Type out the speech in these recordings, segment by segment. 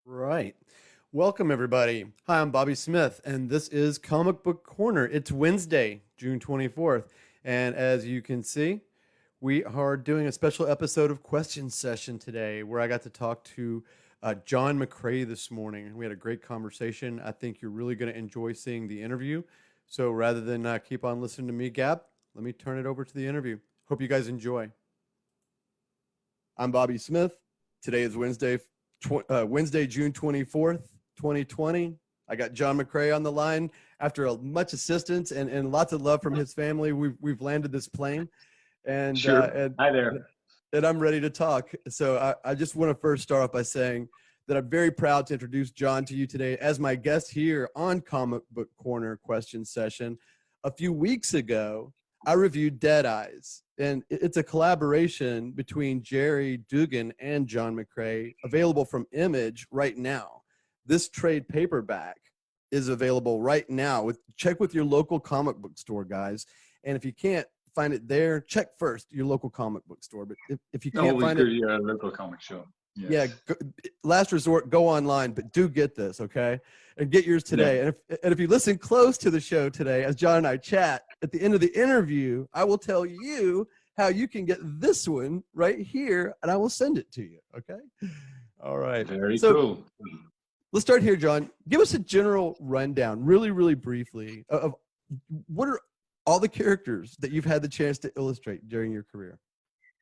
Right. Welcome, everybody. Hi, I'm Bobby Smith, and this is Comic Book Corner. It's Wednesday, June 24th. And as you can see, we are doing a special episode of Question Session today where I got to talk to John McCrea this morning. We had a great conversation. I think you're really going to enjoy seeing the interview. So rather than keep on listening to me gab, let me turn it over to the interview. Hope you guys enjoy. I'm Bobby Smith. Today is Wednesday, June 24th, 2020. I got John McCrea on the line. After much assistance and lots of love from his family, we've landed this plane. And, Sure. and Hi there. and I'm ready to talk. So I just want to first start off by saying that I'm very proud to introduce John to you today as my guest here on Comic Book Corner Question Session. A few weeks ago, I reviewed Dead Eyes, and it's a collaboration between Gerry Duggan and John McCrea, available from Image right now. This trade paperback is available right now. Check with your local comic book store, guys. And if you can't find it there, check first your local comic book store. But if you can't find it, your local comic shop. Yes. yeah, last resort, go online, but do get this, okay? And get yours today. Yeah. And if you listen close to the show today, as John and I chat, at the end of the interview, I will tell you how you can get this one right here, and I will send it to you, okay? All right. Very cool. Let's start here, John. Give us a general rundown, really, really briefly, of what are all the characters that you've had the chance to illustrate during your career?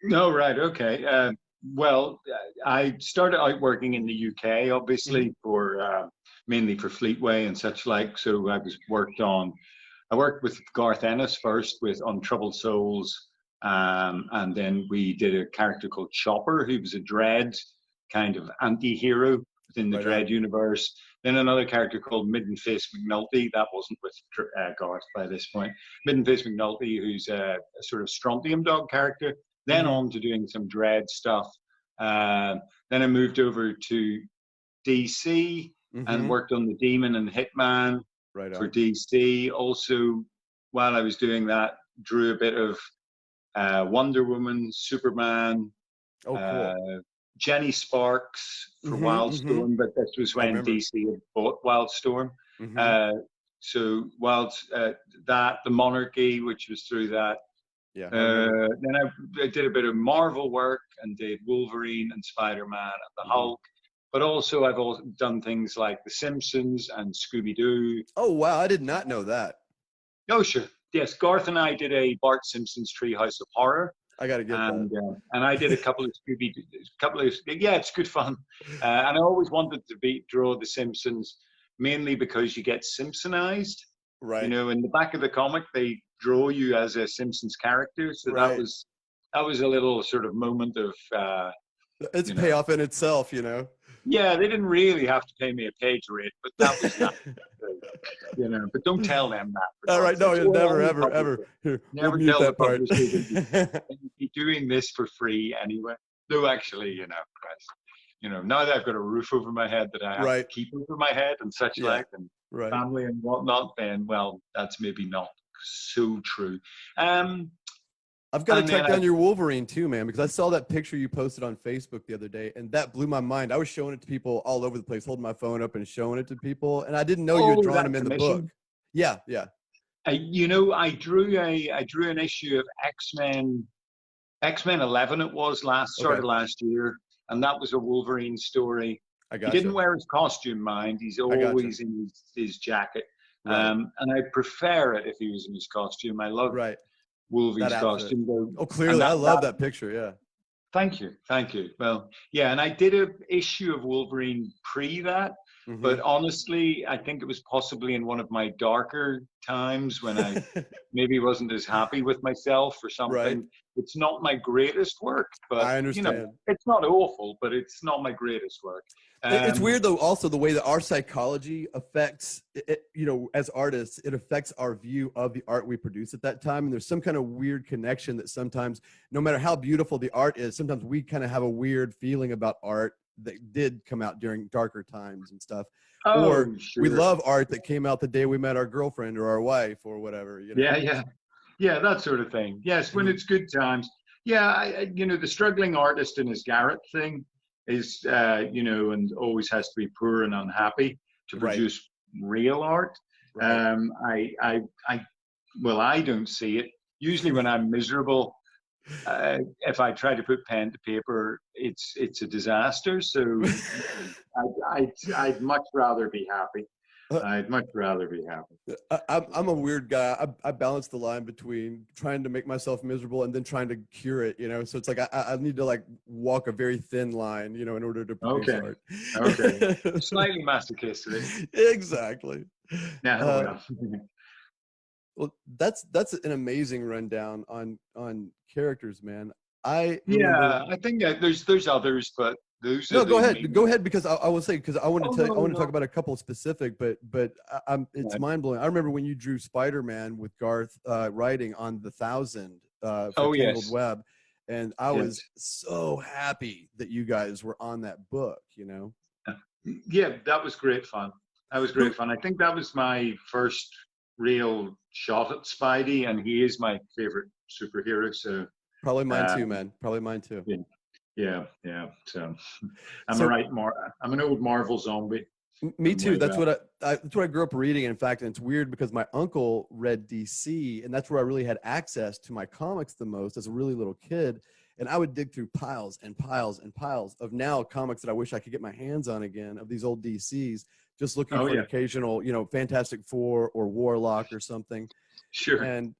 No, right. Okay. Well, I started out working in the UK, obviously, for mainly for Fleetway and such like. So I worked with Garth Ennis first with Untroubled Souls, and then we did a character called Chopper, who was a Dread kind of anti-hero within the Dread universe. Then another character called Midden-Face McNulty. That wasn't with Garth by this point. Midden-Face McNulty, who's a sort of strontium dog character. Then on to doing some Dread stuff. Then I moved over to DC and worked on the Demon and Hitman for DC. Also, while I was doing that, drew a bit of Wonder Woman, Superman, Jenny Sparks for Wildstorm, but this was when DC had bought Wildstorm. So that, the Monarchy, which was through that. Yeah. Then I did a bit of Marvel work and did Wolverine and Spider-Man and the Hulk. But also I've also done things like The Simpsons and Scooby-Doo. Oh, wow. I did not know that. Oh, sure. Yes, Garth and I did a Bart Simpson's Treehouse of Horror. I got to get that. And I did a couple of yeah, it's good fun. And I always wanted to draw The Simpsons, mainly because you get Simpsonized. Right. You know, in the back of the comic, they draw you as a Simpsons character. So that was a little sort of moment of it's a payoff in itself, you know. Yeah, they didn't really have to pay me a page rate, but that was not, you know. But don't tell them that. All right, no, you'll never, ever. Here, never we'll tell that part. You'd be doing this for free anyway. Though actually, you know, now that I've got a roof over my head that I have to keep over my head and such like, and family and whatnot, then well, that's maybe not so true. I've got to track down your Wolverine too, man, because I saw that picture you posted on Facebook the other day, and that blew my mind. I was showing it to people all over the place, holding my phone up and showing it to people, and I didn't know you had drawn him in the book. Yeah, yeah. You know, I drew an issue of X-Men 11. It was started last year, and that was a Wolverine story. He didn't wear his costume, mind. He's always in his jacket, and I prefer it if he was in his costume. I love Wolverine's costume. Oh, clearly, I love that picture. Yeah. Thank you. Well, yeah, and I did an issue of Wolverine pre that, but honestly, I think it was possibly in one of my darker times when I maybe wasn't as happy with myself or something. Right. It's not my greatest work, but I understand. You know, it's not awful, but it's not my greatest work. It's weird though, also the way that our psychology affects it, you know, as artists, it affects our view of the art we produce at that time. And there's some kind of weird connection that sometimes, no matter how beautiful the art is, sometimes we kind of have a weird feeling about art that did come out during darker times and stuff. Or we love art that came out the day we met our girlfriend or our wife or whatever. You know? Yeah, that sort of thing. Yes, when it's good times. Yeah, you know, the struggling artist in his garret thing. is, and always has to be poor and unhappy to Right. produce real art. Right. I don't see it. Usually when I'm miserable, if I try to put pen to paper, it's a disaster. So I'd much rather be happy. I'd much rather be happy. I'm a weird guy. I balance the line between trying to make myself miserable and then trying to cure it, So it's like I need to like walk a very thin line, in order to produce Okay. art. Okay. Slightly masochistic. Exactly. Yeah. Well. Well, that's an amazing rundown on characters, man. I remember. Yeah, I think there's others, but those are No, the main. go ahead, because I will say, because I want to Oh tell, I no, want to talk no. about a couple specific, but it's Yeah. mind blowing. I remember when you drew Spider-Man with Garth writing on the 1,000 for Oh Tangled yes, Web, and I was yes. so happy that you guys were on that book. Yeah, that was great fun. That was great Who fun. I think that was my first real shot at Spidey, and he is my favorite superhero. So, Probably mine too, um, man. Probably mine too. yeah. So, I'm So I'm an old Marvel zombie Me from too. way That's back. what that's what I grew up reading. In fact, and it's weird because my uncle read DC, and that's where I really had access to my comics the most as a really little kid. And I would dig through piles and piles and piles of now comics that I wish I could get my hands on again, of these old DCs, just looking Oh for an yeah, occasional, Fantastic Four or Warlock or something. sure. And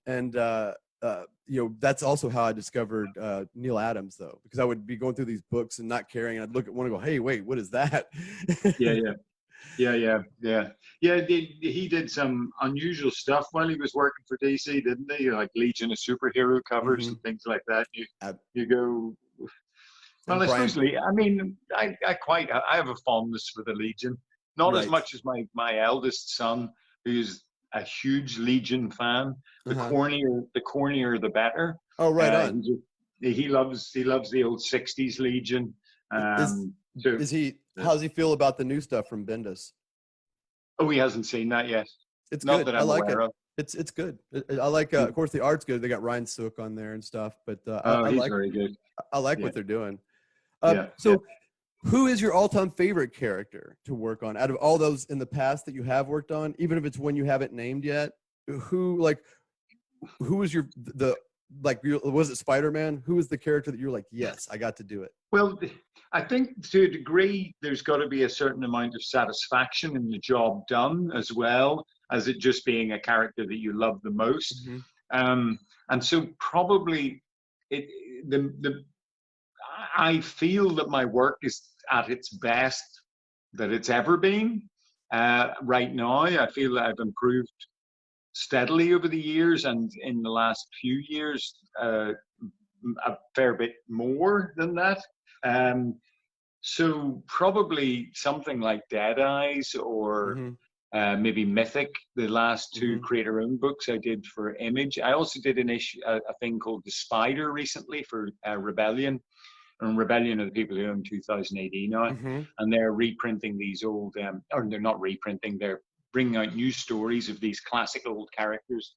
that's also how I discovered Neil Adams, though, because I would be going through these books and not caring, and I'd look at one and go, "Hey, wait, what is that?" Yeah. Yeah. He did some unusual stuff while he was working for DC, didn't he? Like Legion of Superhero covers Hmm. and things like that. And You go. Well, I Brian, suppose I mean, I have a fondness for the Legion, not as right? much as my eldest son, who's a huge Legion fan. Uh-huh. The cornier, the better. Oh, right Uh, on. he loves the old '60s Legion. Is So is he? yeah. How does he feel about the new stuff from Bendis? Oh, he hasn't seen that yet. It's Not good. that I I'm like aware it. of. It's good. I like. Of course, the art's good. They got Ryan Sook on there and stuff. But Oh, he's very good. I like Yeah, what they're doing. yeah. So who is your all-time favorite character to work on out of all those in the past that you have worked on, even if it's one you haven't named yet? Who was was it Spider-Man? Who was the character that you were like, yes, I got to do it? Well, I think to a degree, there's got to be a certain amount of satisfaction in the job done, as well as it just being a character that you love the most. Mm-hmm. And so probably it the I feel that my work is at its best that it's ever been. Right now, I feel that I've improved steadily over the years, and in the last few years, a fair bit more than that. Um, so probably something like Dead Eyes, or Mm-hmm. maybe Mythic, the last two Mm-hmm. creator-owned books I did for Image. I also did a thing called The Spider recently for Rebellion. And Rebellion are the people who own 2000 AD now, Mm-hmm. and they're reprinting these old, or they're not reprinting, they're bringing out new stories of these classic old characters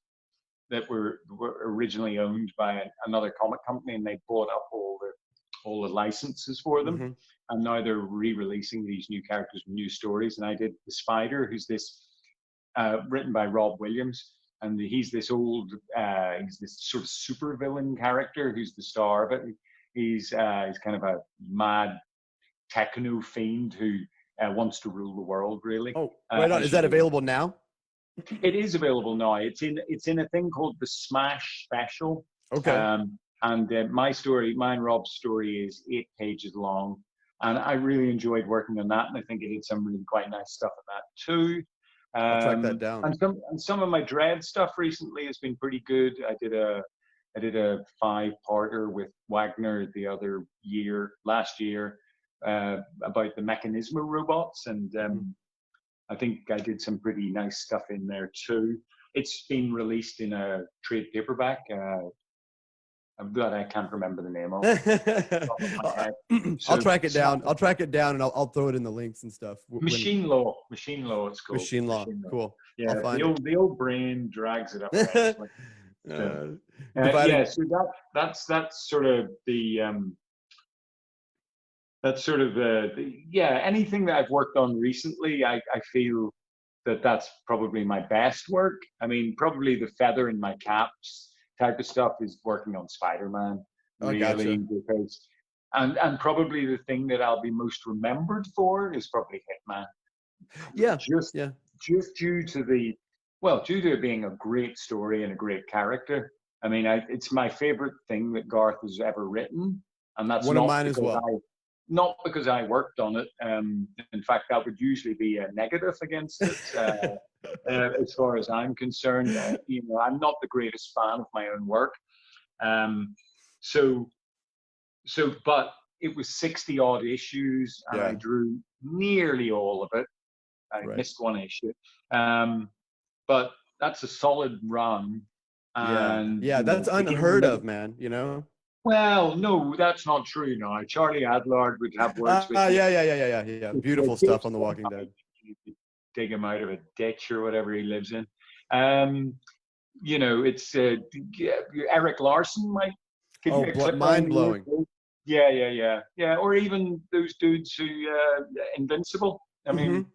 that were originally owned by another comic company, and they bought up all the licenses for them, Mm-hmm. and now they're re-releasing these new characters with new stories. And I did The Spider, who's this written by Rob Williams, and he's this sort of super villain character who's the star of it. He's kind of a mad techno fiend who wants to rule the world, really. Oh, right on. Is that available now? It is available now. It's in a thing called the Smash Special. Okay. And my and Rob's story is 8 pages long, and I really enjoyed working on that. And I think it did some really quite nice stuff in that too. I'll track that down. And some of my Dread stuff recently has been pretty good. I did a 5-parter with Wagner last year, about the Mechanismo robots, and I think I did some pretty nice stuff in there too. It's been released in a trade paperback. I'm glad I can't remember the name of it. I'll track it down. I'll track it down, and I'll throw it in the links and stuff. Machine Law. It's called Machine Law. Cool. Yeah, I'll find the old brain drags it up eventually. Dividing. Yeah, so that's sort of the that's sort of yeah. Anything that I've worked on recently, I feel that that's probably my best work. I mean, probably the feather in my caps type of stuff is working on Spider-Man, Oh, gotcha. really, because and probably the thing that I'll be most remembered for is probably Hitman. Yeah, Just yeah, just due to the well, due to it being a great story and a great character. I mean, it's my favorite thing that Garth has ever written, and that's one of mine as well. not because I worked on it. In fact, that would usually be a negative against it. As far as I'm concerned, you know, I'm not the greatest fan of my own work. Um, so, but it was 60 odd issues, and I Yeah, drew nearly all of it. I right. missed one issue, um, but that's a solid run. Yeah, And yeah, you that's know, again, unheard of, man. You know. well, no, that's not true. No, Charlie Adlard would have words with you. Yeah, yeah, yeah, yeah, yeah, yeah. Beautiful stuff on The Walking Dead. Dig him out of a ditch or whatever he lives in. Um, you know, it's Eric Larson might give Oh, you a clip on mind the ear. blowing. Yeah, yeah, yeah, yeah. Or even those dudes who Invincible. I Hmm. mean,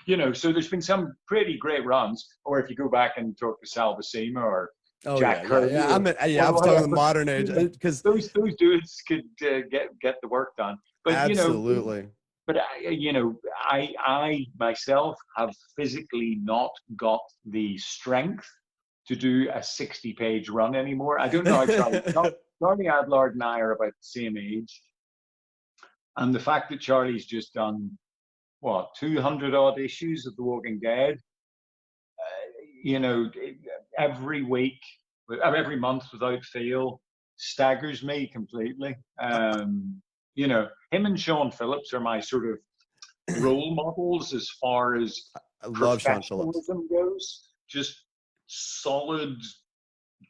you know, so there's been some pretty great runs. Or if you go back and talk to Sal Buscema or Oh yeah, Jack yeah, Kirby yeah. I or was talking the whatever, modern age you know, because those dudes could get the work done. But you know, absolutely. you know, I myself have physically not got the strength to do a 60-page run anymore. I don't know how Charlie Adlard and I are about the same age, and the fact that Charlie's just done what 200 odd issues of The Walking Dead, you know, every week, every month without fail, staggers me completely. You know, him and Sean Phillips are my sort of role models as far as I love Sean Phillips. professionalism goes. Just solid,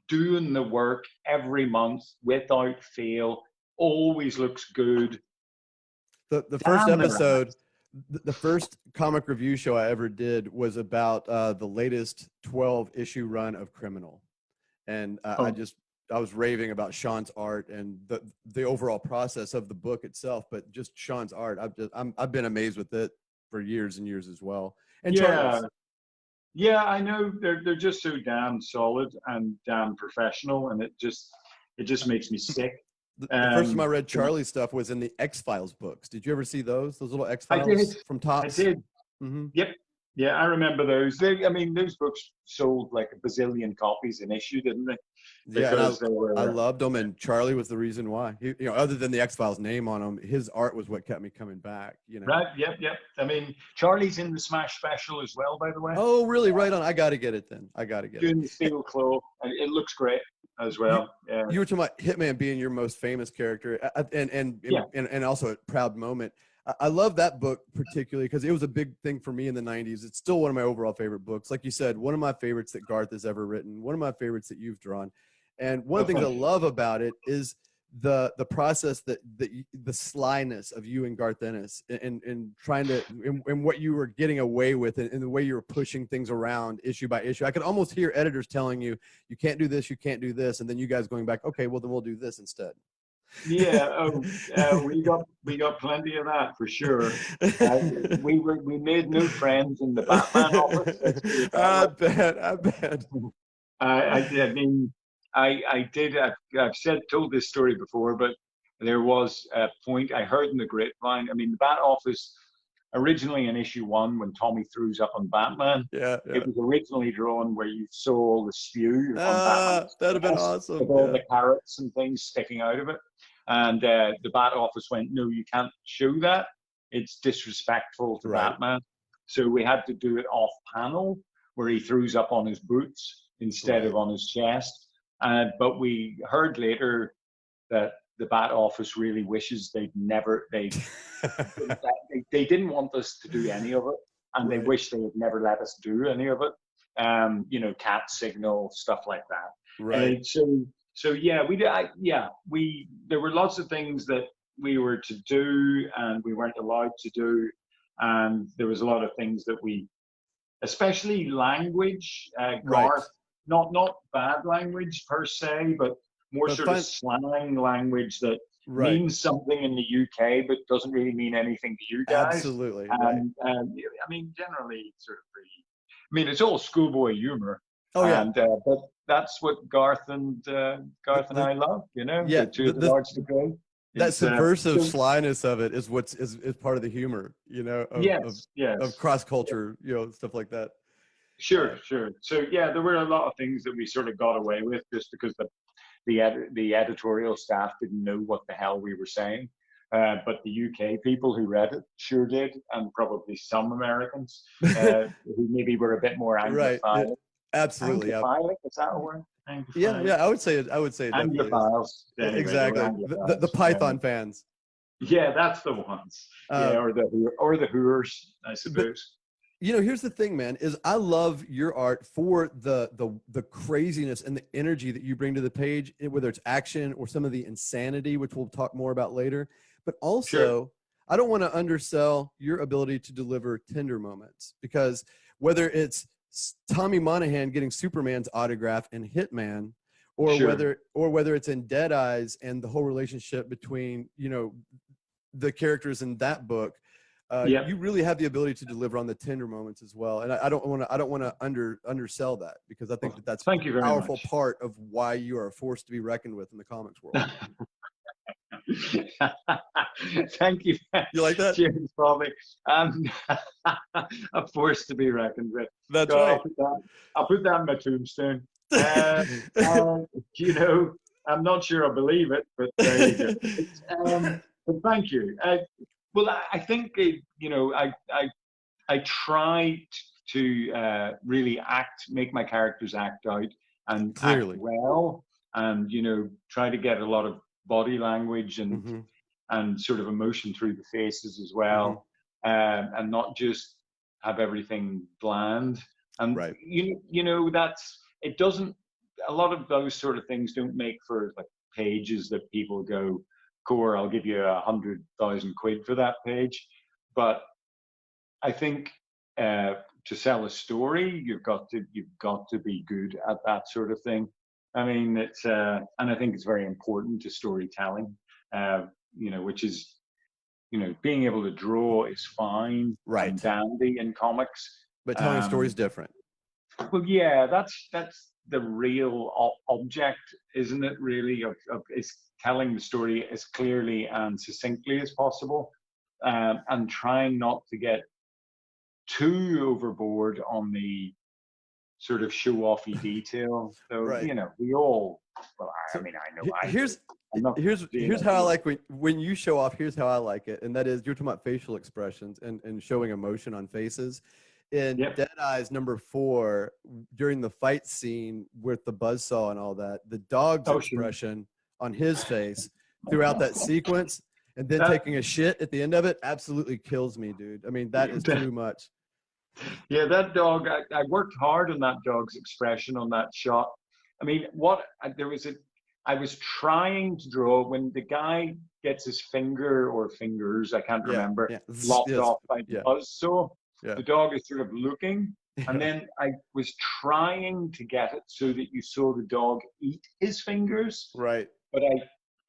doing the work every month without fail, always looks good. The first Damn, they're episode, the first comic review show I ever did was about the latest 12 issue run of Criminal, and oh, I was raving about Sean's art and the overall process of the book itself, but just Sean's art. I've been amazed with it for years and years as well. And yeah. Charlie's. Yeah, I know they're just so damn solid and damn professional, and it just makes me sick. The first time I read You know, Charlie stuff was in the X Files books. Did you ever see those? Those little X I did, Files from I Tops? did. Mm-hmm. Yep, yeah, I remember those. I mean, those books sold like a bazillion copies an issue, didn't they? Yeah, and Because they I were loved him, and Charlie was the reason why. He, you know, other than the X Files name on him, his art was what kept me coming back. You know. right. Yep, yep. I mean, Charlie's in the Smash special as well, by the way. Oh, really? Right on. I got to get it then. I got to get it. Doing the steel claw, and it looks great as You well. Yeah, you were talking about Hitman being your most famous character, yeah. and also a proud moment. I love that book particularly because it was a big thing for me in the 90s. It's still one of my overall favorite books. Like you said, one of my favorites that Garth has ever written, one of my favorites that you've drawn. And one of the things I love about it is the process that the slyness of you and Garth Ennis and trying to and what you were getting away with and the way you were pushing things around issue by issue. I could almost hear editors telling you, you can't do this, you can't do this, and then you guys going back, okay, well then we'll do this instead. Yeah, we got plenty of that for sure. We made new friends in the Batman office. Let's put it that I way. bet, I bet. I mean, I did. I've told this story before, but there was a point I heard in the grapevine. I mean, the Bat Office originally in issue one when Tommy throws up on Batman. Yeah, It yeah. was originally drawn where you saw all the spew on Batman's That'd have been chest with awesome. all Yeah. the carrots and things sticking out of it. And the Bat Office went, no, you can't show that. It's disrespectful to Right. Batman. So we had to do it off panel where he throws up on his boots instead Right. of on his chest. But we heard later that the Bat Office really wishes they didn't want us to do any of it, and they Right. wish they had never let us do any of it. You know, cat signal stuff like that. Right. So yeah, there were lots of things that we were to do and we weren't allowed to do, and there was a lot of things that especially language, Right. Garth, not bad language per se, but more But sort of fun. slang language that Right. means something in the UK, but doesn't really mean anything to you guys. Absolutely. Right. And I mean, generally, sort of pretty. I mean, it's all schoolboy humor, Oh yeah. but that's what The, Garth and the I love. You know, yeah the two of the large to go. that It's subversive so slyness of it is what's is part of the humor, you know, yes, of yes. cross culture, you know, stuff like that. Sure, sure. So yeah, there were a lot of things that we sort of got away with just because the editorial staff didn't know what the hell we were saying. But the UK people who read it sure did, and probably some Americans who maybe were a bit more Right. Anglophile. Absolutely. Yeah. Anglophilic, is that a word? Yeah. Anglophile? Yeah. I would say it definitely is. Anglophiles. Anyway, they were Exactly. The Anglophiles. Python fans. Yeah, that's the ones. Yeah, Um, or the Hooers, I but suppose. you know, here's the thing, man, is I love your art for the craziness and the energy that you bring to the page, whether it's action or some of the insanity, which we'll talk more about later. But Sure. also, I don't want to undersell your ability to deliver tender moments, because whether it's Tommy Monahan getting Superman's autograph in Hitman, Sure. or whether it's in Dead Eyes and the whole relationship between, you know, the characters in that book, Yep. you really have the ability to deliver on the tender moments as well. And I don't want to undersell that, because I think Well, that that's thank you a very powerful much. part of why you are a force to be reckoned with in the comics world. Thank you, You like that? James Bobby. Um, a force to be reckoned with. That's So right. I'll put that in my tombstone. Uh, uh, you know, I'm not sure I believe it, but there you go. But thank you. Well, I think you know, I tried to really make my characters act out and act Clearly. well, and you know, try to get a lot of body language Hmm. and sort of emotion through the faces as Hmm. well, and not just have everything bland. And Right. you know that's it doesn't. A lot of those sort of things don't make for like pages that people go, "Core, I'll give you 100,000 quid for that page," but I think to sell a story, you've got to be good at that sort of thing. I mean, it's and I think it's very important to storytelling. Uh, you know, which is being able to draw is fine and Right. dandy in comics. But telling a story is Um, different. well, yeah, that's the real object, isn't it? Really, of is telling the story as clearly and succinctly as possible, and trying not to get too overboard on the sort of show-offy detail. So, Right. we all, well, I So mean, I know he- I do. here's I'm not saying here's how I everyone. like when you show off. Here's how I like it, and that is you're talking about facial expressions and showing emotion on faces. In Yep. Dead Eyes #4, during the fight scene with the buzzsaw and all that, the dog's Oh, sure. expression on his face throughout that sequence, and then That, taking a shit at the end of it, absolutely kills me, dude. I mean, that is too much. yeah, that dog, I worked hard on that dog's expression on that shot. I mean, I was trying to draw when the guy gets his finger or fingers, I can't Yeah, remember, yeah, lopped yes, off by the yeah, buzzsaw. yeah, The dog is sort of looking, and yeah. then I was trying to get it so that you saw the dog eat his fingers, Right. but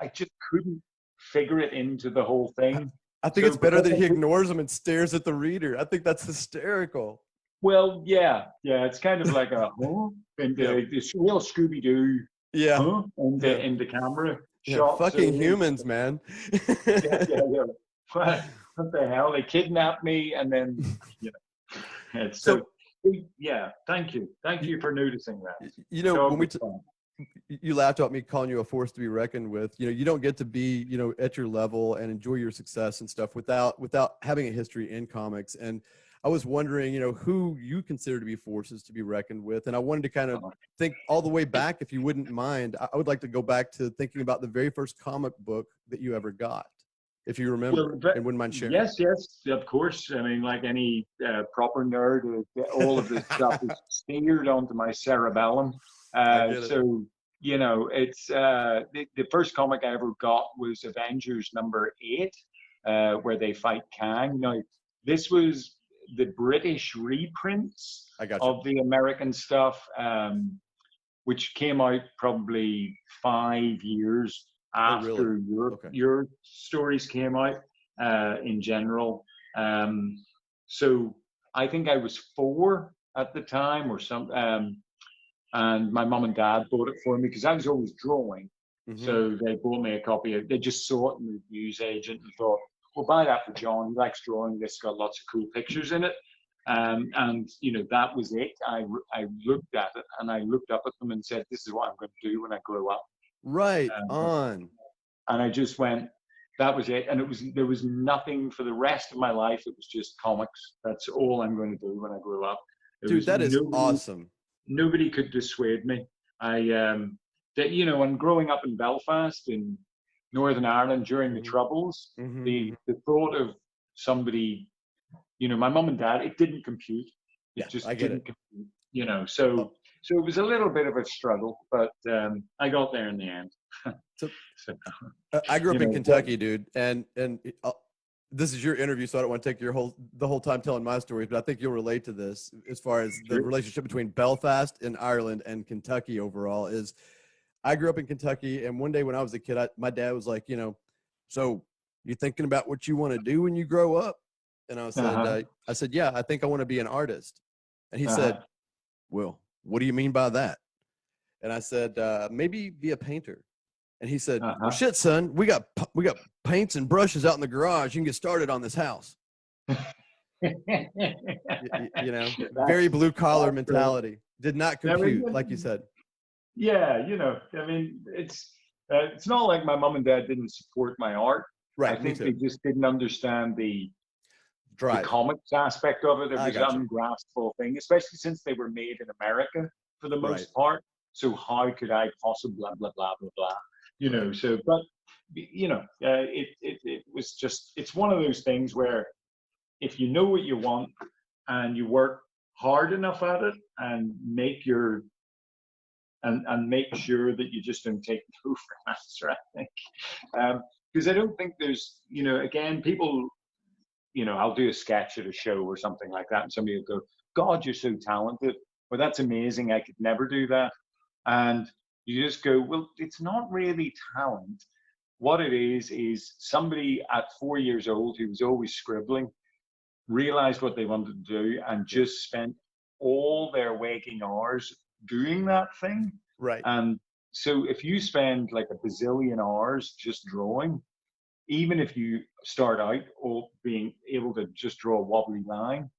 I just couldn't figure it into the whole I thing. I think So it's better because that I he put ignores him and stares at the reader. I think that's hysterical. Well, yeah, yeah, it's kind of like a huh, and Yeah, it's real Scooby Doo, yeah, huh, yeah, in the camera yeah. shot. Fucking So humans, man. yeah, yeah, yeah. What the hell? They kidnapped me, and then you it's so So, yeah. Thank you, you for noticing that. you The know, dog when was fun. you laughed at me calling you a force to be reckoned with, you know, you don't get to be, you know, at your level and enjoy your success and stuff without having a history in comics. And I was wondering, you know, who you consider to be forces to be reckoned with. And I wanted to kind of think all the way back, if you wouldn't mind. I would like to go back to thinking about the very first comic book that you ever got, if you Well, remember and wouldn't mind sharing. yes, yes, of course. I mean, like any proper nerd, all of this stuff is steered onto my cerebellum. I get it. So, it's the first comic I ever got was Avengers #8, where they fight Kang. Now, this was the British reprints I got you. of the American stuff, which came out probably 5 years Oh, really? after Okay. your stories came out in general. So I think I was 4 at the time or some, and my mom and dad bought it for me because I was always drawing. Mm-hmm. So they bought me a copy. They just saw it in the newsagent and thought, "Well, buy that for John. He likes drawing. This got lots of cool pictures in it." And that was it. I looked at it and I looked up at them and said, "This is what I'm going to do when I grow up." Right Um, on. and I just went, that was it. And there was nothing for the rest of my life. It was just comics. That's all I'm going to do when I grow up. There Dude, was that is awesome. nobody could dissuade me. And growing up in Belfast in Northern Ireland during the Mm-hmm. Troubles, Mm-hmm. the thought of somebody, my mom and dad, it didn't compute. It Yeah, just I get didn't it. compute. So it was a little bit of a struggle, but I got there in the end. So So, I grew up in but Kentucky, dude, and this is your interview, so I don't want to take the whole time telling my stories, but I think you'll relate to this as far as the sure. relationship between Belfast and Ireland and Kentucky overall. Is I grew up in Kentucky, and one day when I was a kid, my dad was like, so you thinking about what you want to do when you grow up? And Uh-huh. I said, yeah, I think I want to be an artist. And he Uh-huh. said, well, what do you mean by that? And I said, maybe be a painter. And he said, well, Uh-huh. shit, son, we got paints and brushes out in the garage. You can get started on this house. Very That's blue collar that's great. mentality. Did not I compute, like you mean, said. yeah, I mean, it's not like my mom and dad didn't support my art. I Right. Me think they too. just didn't understand the Drive. comics aspect of it. It I was an got you. ungraspable thing, especially since they were made in America for the Right. most part. So how could I possibly blah blah blah blah blah? Right. But it was just, it's one of those things where if you know what you want and you work hard enough at it and make sure that you just don't take no for an answer, I think. Because I don't think there's, again, people, I'll do a sketch at a show or something like that, and somebody will go, "God, you're so talented." Well, that's amazing. I could never do that. And you just go, well, it's not really talent. What it is somebody at 4 years old who was always scribbling realized what they wanted to do and Yeah. just spent all their waking hours doing that thing. Right. And so if you spend like a bazillion hours just drawing, even if you start out being able to just draw a wobbly line,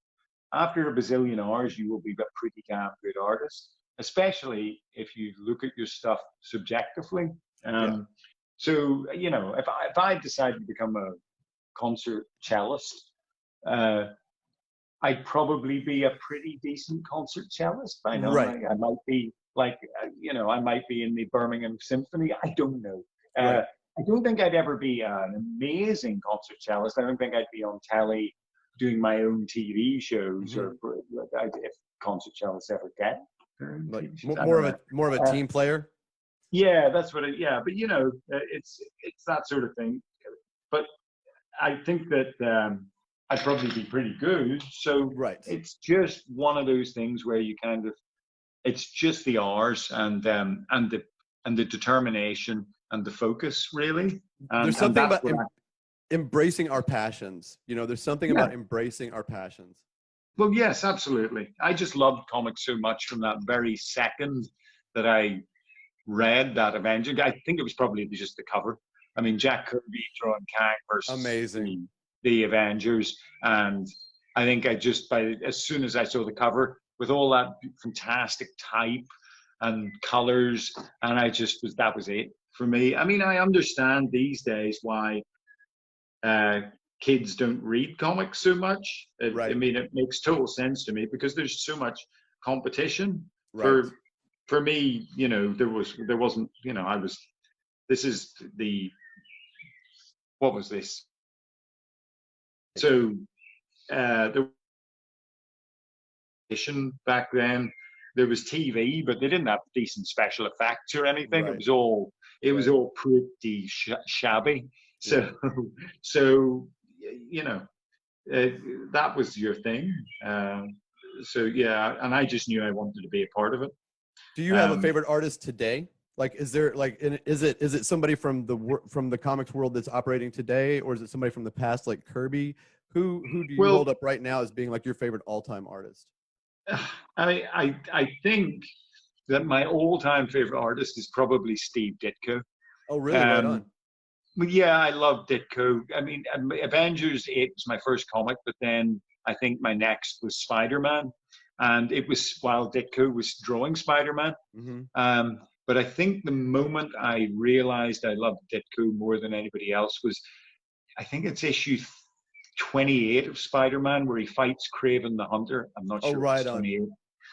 after a bazillion hours, you will be a pretty damn good artist, especially if you look at your stuff subjectively. Yeah. If I decided to become a concert cellist, I'd probably be a pretty decent concert cellist by now. Right. I might be like, I might be in the Birmingham Symphony. I don't know. Right. I don't think I'd ever be an amazing concert cellist. I don't think I'd be on telly doing my own TV shows, Mm-hmm. or if concert cellists ever get their own Like TV shows. more of a team player. Yeah, that's what. But it's that sort of thing. But I think that I'd probably be pretty good. So Right. it's just one of those things where you kind of, it's just the hours and the determination and the focus, really. There's And something that's about what embracing our passions. There's something yeah. about embracing our passions. Well, yes, absolutely. I just loved comics so much from that very second that I read that Avenger. I think it was probably just the cover. I mean, Jack Kirby drawing Kang versus Amazing. the Avengers, and I think as soon as I saw the cover with all that fantastic type and colors, and that was it for me. I mean, I understand these days why kids don't read comics so much. Right. I mean, it makes total sense to me because there's so much competition. Right. For me, there wasn't, what was this? So the back then, there was TV, but they didn't have decent special effects or anything. Right. It was all pretty shabby. So that was your thing. And I just knew I wanted to be a part of it. Do you have a favorite artist today? Like, is there like, is it somebody from the comics world that's operating today, or is it somebody from the past, like Kirby? Who do you Well, hold up right now as being like your favorite all-time artist? I think that my all-time favorite artist is probably Steve Ditko. Oh, really? Right Um, on. but yeah, I love Ditko. I mean, Avengers 8 was my first comic, but then I think my next was Spider-Man, and it was while Ditko was drawing Spider-Man. Mm-hmm. But I think the moment I realized I loved Ditko more than anybody else was, I think it's issue 28 of Spider-Man where he fights Kraven the Hunter. I'm not Oh, sure if right it's on. 28.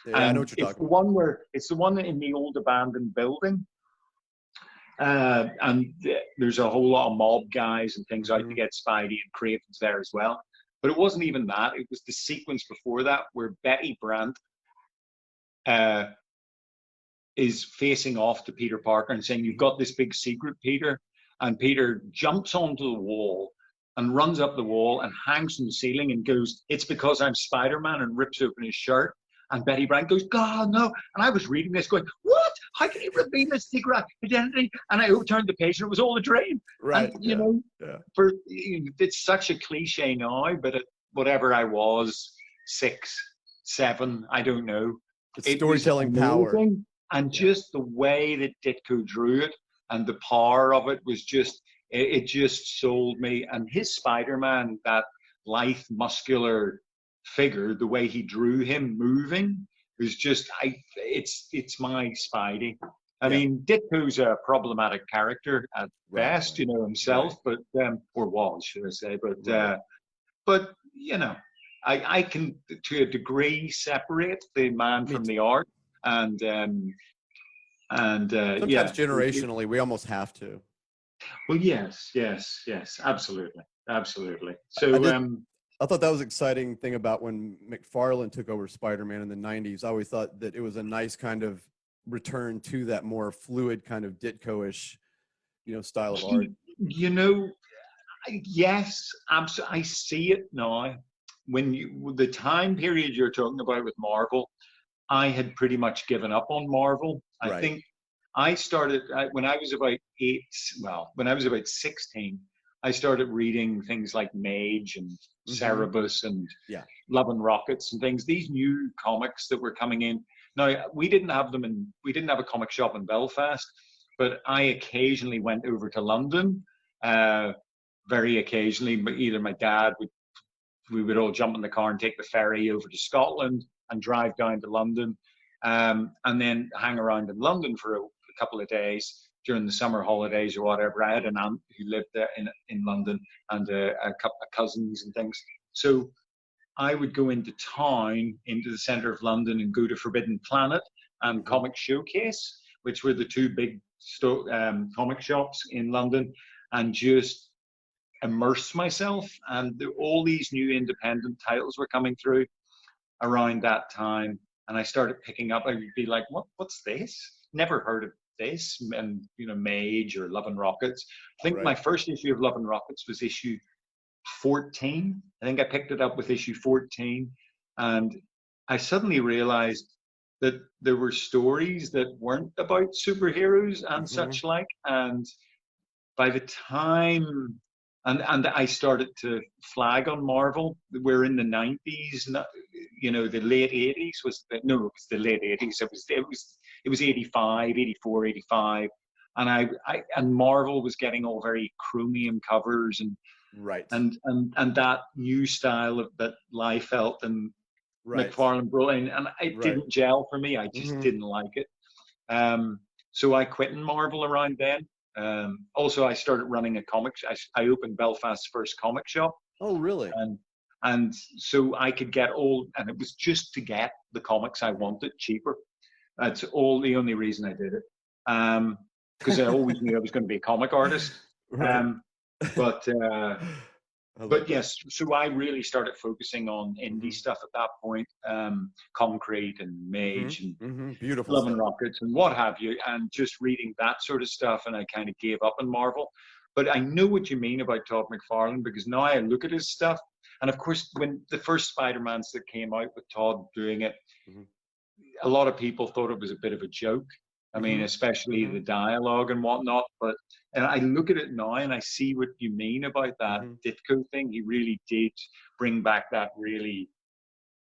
Yeah, I know And what you're it's talking the about. one where it's the one in the old abandoned building. There's a whole lot of mob guys and things out Mm-hmm. to get Spidey, and Kraven's there as well. But it wasn't even that. It was the sequence before that where Betty Brant uh, is facing off to Peter Parker and saying, "You've got this big secret, Peter." And Peter jumps onto the wall and runs up the wall and hangs from the ceiling and goes, "It's because I'm Spider-Man," and rips open his shirt. And Betty Brant goes, "God, no." And I was reading this going, "What? How can he reveal his secret identity?" And I overturned the page and it was all a dream. And, Right. you Yeah. know, Yeah. it's such a cliche now, but whatever I was, 6, 7, I don't know. It's It was storytelling power. amazing. And Yeah. just the way that Ditko drew it and the power of it was just, it just sold me. And his Spider-Man, that lithe, muscular figure, the way he drew him moving was just, it's my Spidey. I Yeah. mean, Ditko's a problematic character at Right. best, Right. himself, Right. but or was, should I say? Right. But I can to a degree separate the man Me from too. the art, and Sometimes yeah. generationally, we almost have to. Well, yes, absolutely, absolutely. I So, did. I thought that was an exciting thing about when McFarlane took over Spider-Man in the 90s. I always thought that it was a nice kind of return to that more fluid kind of Ditko-ish, style of art. you know, yes, absolutely. I see it now. The time period you're talking about with Marvel, I had pretty much given up on Marvel. I Right. think I started when I was about 8. Well, when I was about 16, I started reading things like Mage and Mm-hmm. Cerebus and Yeah. Love and Rockets and things. These new comics that were coming in. Now we didn't have them, and we didn't have a comic shop in Belfast, but I occasionally went over to London. Very occasionally, but either my dad would we would all jump in the car and take the ferry over to Scotland and drive down to London, and then hang around in London for a couple of days during the summer holidays or whatever. I had an aunt who lived there in London and a couple of cousins and things. So I would go into town, into the centre of London, and go to Forbidden Planet and Mm-hmm. Comic Showcase, which were the two big comic shops in London, and just immerse myself. And all these new independent titles were coming through around that time, and I started picking up. I would be like, what's this? Never heard of this. And Mage or Love and Rockets. I think my Right. first issue of Love and Rockets was issue 14. I think I picked it up with issue 14, and I suddenly realized that there were stories that weren't about superheroes and Mm-hmm. such like. And by the time and I started to flag on Marvel. We're in the 90s, the late 80s it was the late 80s. It was 85, 84, 85, and and Marvel was getting all very chromium covers Right. and that new style of that Liefeld and Right. McFarlane brought in, and it Right. didn't gel for me. I just Mm-hmm. didn't like it. So I quit in Marvel around then. Also, I started running a comic. I opened Belfast's first comic shop, Oh, really? and so I could get and it was just to get the comics I wanted cheaper. That's the only reason I did it. Because I always knew I was going to be a comic artist. Right. But I love but that. yes, so I really started focusing on indie Mm-hmm. stuff at that point, Concrete and Mm-hmm. Mage and Mm-hmm. Beautiful Love and stuff. Rockets and what have you, and just reading that sort of stuff, and I kind of gave up on Marvel. But I know what you mean about Todd McFarlane, because now I look at his stuff, and of course, when the first Spider-Mans that came out with Todd doing it, Mm-hmm. a lot of people thought it was a bit of a joke. I mean, especially the dialogue and whatnot. But and I look at it now and I see what you mean about that Ditko thing. He really did bring back that really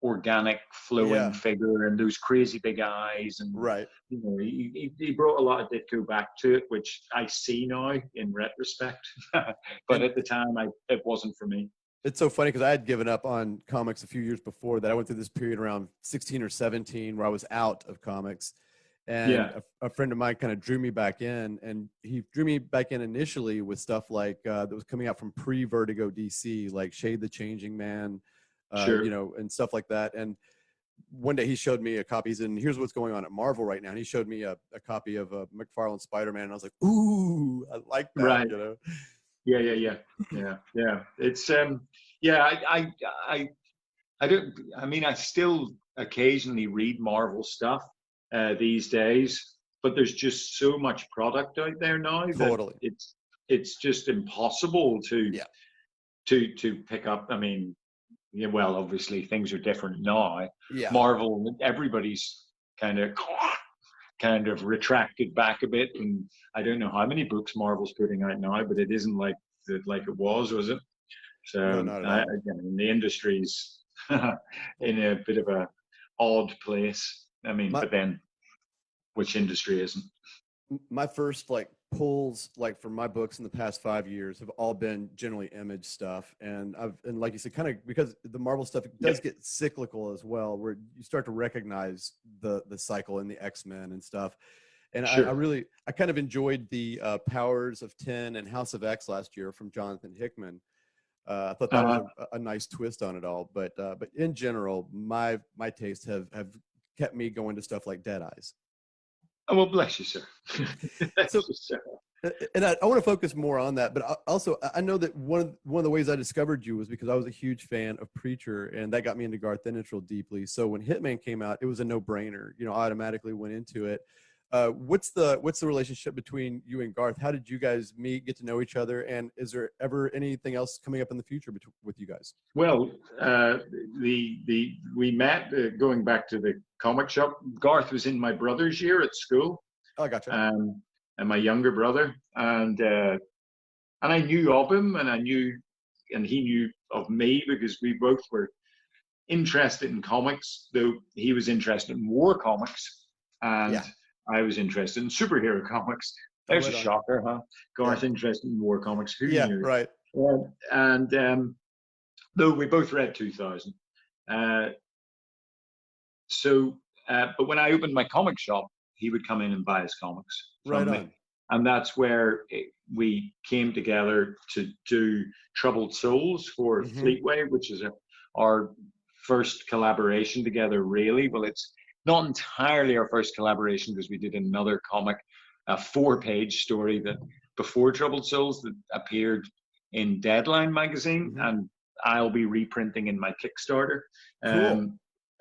organic, flowing Yeah. figure and those crazy big eyes, and Right. you know, he brought a lot of Ditko back to it, which I see now in retrospect. But And at the time, it wasn't for me. it's so funny because I had given up on comics a few years before that. I went through this period around 16 or 17 where I was out of comics. And Yeah, a friend of mine kind of drew me back in, and he drew me back in initially with stuff like that was coming out from pre-Vertigo DC, like Shade the Changing Man, sure. and stuff like that. And one day he showed me a copy. He's in, here's what's going on at Marvel right now. And he showed me a copy of McFarlane Spider-Man. And I was like, ooh, I like Right. that. Yeah. It's yeah. I don't. I mean, I still occasionally read Marvel stuff these days, but there's just so much product out there now that Totally. it's just impossible Yeah. to pick up. I mean, yeah, well, obviously things are different now. Yeah. Marvel, everybody's kind of retracted back a bit, and I don't know how many books Marvel's putting out now, but it isn't like it was it? No, So not at all. again, the industry's in a bit of a odd place. I mean, My but then which industry isn't? my first like pulls like for my books in the past 5 years have all been generally Image stuff, and like you said, kind of because the Marvel stuff does Yep. get cyclical as well, where you start to recognize the cycle in the X-Men and stuff. And Sure. I kind of enjoyed the Powers of 10 and House of X last year from Jonathan Hickman. I thought that was Uh-huh. a nice twist on it all, but in general, my tastes have kept me going to stuff like Dead Eyes. Oh, well, bless you, sir. Bless So you, sir. and I want to focus more on that, but also I know that one of the ways I discovered you was because I was a huge fan of Preacher, and that got me into Garth Ennis real deeply. So when Hitman came out, it was a no-brainer. I automatically went into it. What's the relationship between you and Garth? How did you guys meet, get to know each other, and is there ever anything else coming up in the future with you guys? Well, we met going back to the comic shop. Garth was in my brother's year at school, Oh, I gotcha. and my younger brother, and I knew of him, and he knew of me because we both were interested in comics. Though he was interested in war comics, and Yeah. I was interested in superhero comics. Oh, There's a right on. shocker, huh? Yeah. Garth interested in war comics. Who Yeah. knew? Right. And though we both read 2000. Uh, but when I opened my comic shop, he would come in and buy his comics Right from me. on. And that's where we came together to do Troubled Souls for Mm-hmm. Fleetway, which is our first collaboration together, really. Well, it's not entirely our first collaboration because we did another comic, a 4-page story that before Troubled Souls that appeared in Deadline magazine, Mm-hmm. and I'll be reprinting in my Kickstarter, Cool.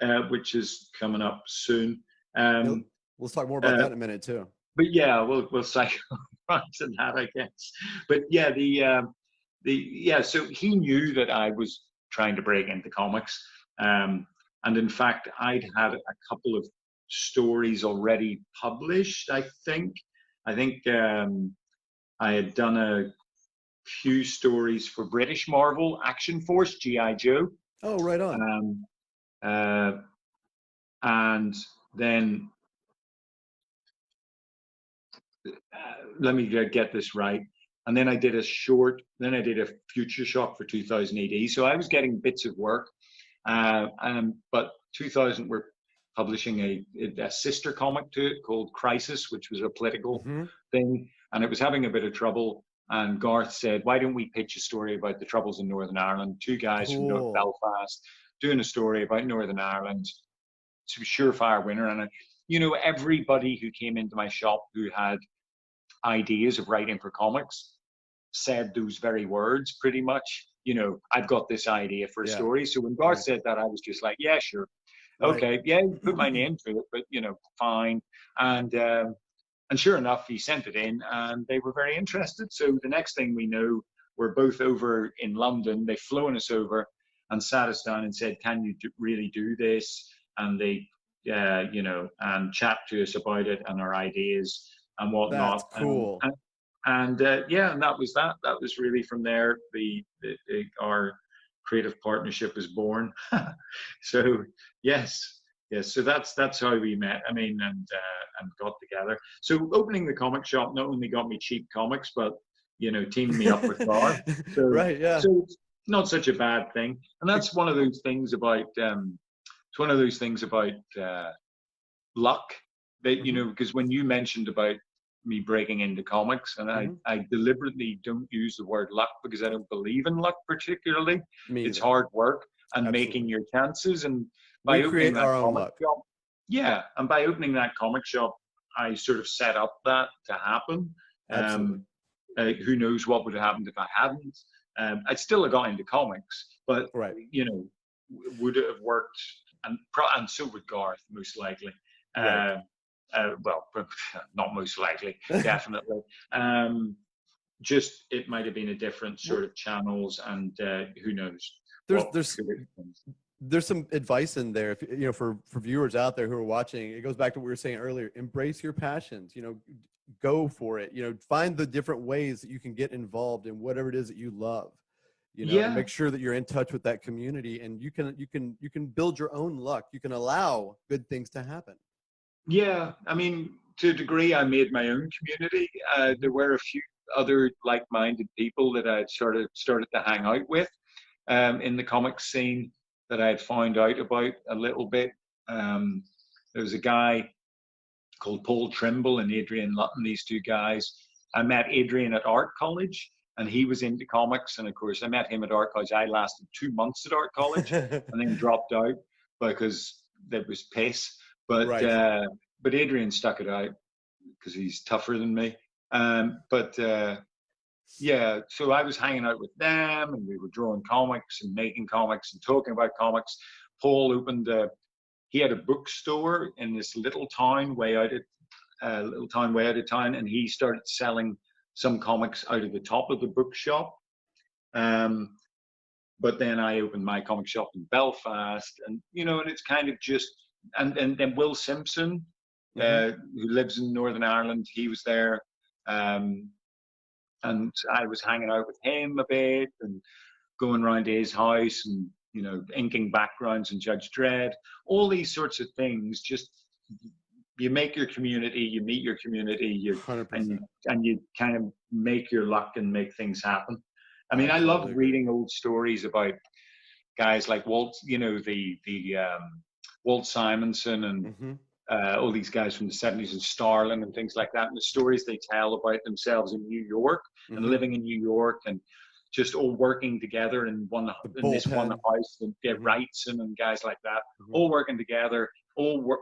um, which is coming up soon. Yeah, Um, let's talk more about uh, that in a minute too. but yeah, we'll cycle on to that, I guess. But yeah, so he knew that I was trying to break into comics, and in fact, I'd had a couple of stories already published. I think I had done a few stories for British Marvel Action Force GI Joe, Oh, right on. um, uh, and then let me get this right. And then I did then I did a Future Shock for 2000 AD. So I was getting bits of work. But 2000, we're publishing a sister comic to it called Crisis, which was a political Mm-hmm. thing. And it was having a bit of trouble. And Garth said, why don't we pitch a story about the troubles in Northern Ireland? Two guys from North Cool. Belfast doing a story about Northern Ireland. It's a surefire winner. And, everybody who came into my shop who had ideas of writing for comics said those very words pretty much. I've got this idea for a Yeah. story. So when Garth Right. said that, I was just like, yeah, sure. Right. Okay. Yeah, put my name to it, but, fine. And sure enough, he sent it in and they were very interested. So the next thing we know, we're both over in London. They've flown us over and sat us down and said, can you really do this? And they and chat to us about it and our ideas and That's whatnot. cool. And that was that. That was really from there our creative partnership was born. So yes, yes. So that's how we met. I mean, and got together. So opening the comic shop not only got me cheap comics, but teamed me up with Garth. So Right, yeah. so it's not such a bad thing. And that's one of those things about it's one of those things about luck that because when you mentioned about me breaking into comics, and I deliberately don't use the word luck because I don't believe in luck particularly. Me It's either. hard work and Absolutely. making your chances. And by We opening create that our own comic luck. shop, and by opening that comic shop, I sort of set up that to happen. Absolutely. Who knows what would have happened if I hadn't? I'd still have got into comics, but Right. would it have worked? And so would Garth, most likely. Right. Well, not most likely, definitely. Just it might have been a different sort of channels, and who knows? There's some advice in there, if for viewers out there who are watching. It goes back to what we were saying earlier. Embrace your passions. Go for it. Find the different ways that you can get involved in whatever it is that you love. And make sure that you're in touch with that community, and you can build your own luck. You can allow good things to happen. Yeah, I mean, to a degree, I made my own community. There were a few other like-minded people that I had started to hang out with in the comics scene that I had found out about a little bit. There was a guy called Paul Trimble and Adrian Lutton, these two guys. I met Adrian at art college, and he was into comics. And of course, I met him at art college. I lasted 2 months at art college and then dropped out because there was pace. But Right. But Adrian stuck it out because he's tougher than me. So I was hanging out with them, and we were drawing comics and making comics and talking about comics. Paul he had a bookstore in this little town way out of town, and he started selling some comics out of the top of the bookshop. But then I opened my comic shop in Belfast, and and it's kind of just and then Will Simpson, who lives in Northern Ireland, he was there. And I was hanging out with him a bit and going around to his house and, inking backgrounds and Judge Dredd, all these sorts of things. Just you make your community, you meet your community, 100%. and you kind of make your luck and make things happen. I mean, I love totally reading old stories about guys like Walt, Walt Simonson and all these guys from the 70s and Starlin and things like that, and the stories they tell about themselves in New York and living in New York and just all working together in this one house, and Wrightson and guys like that, all working together, all work,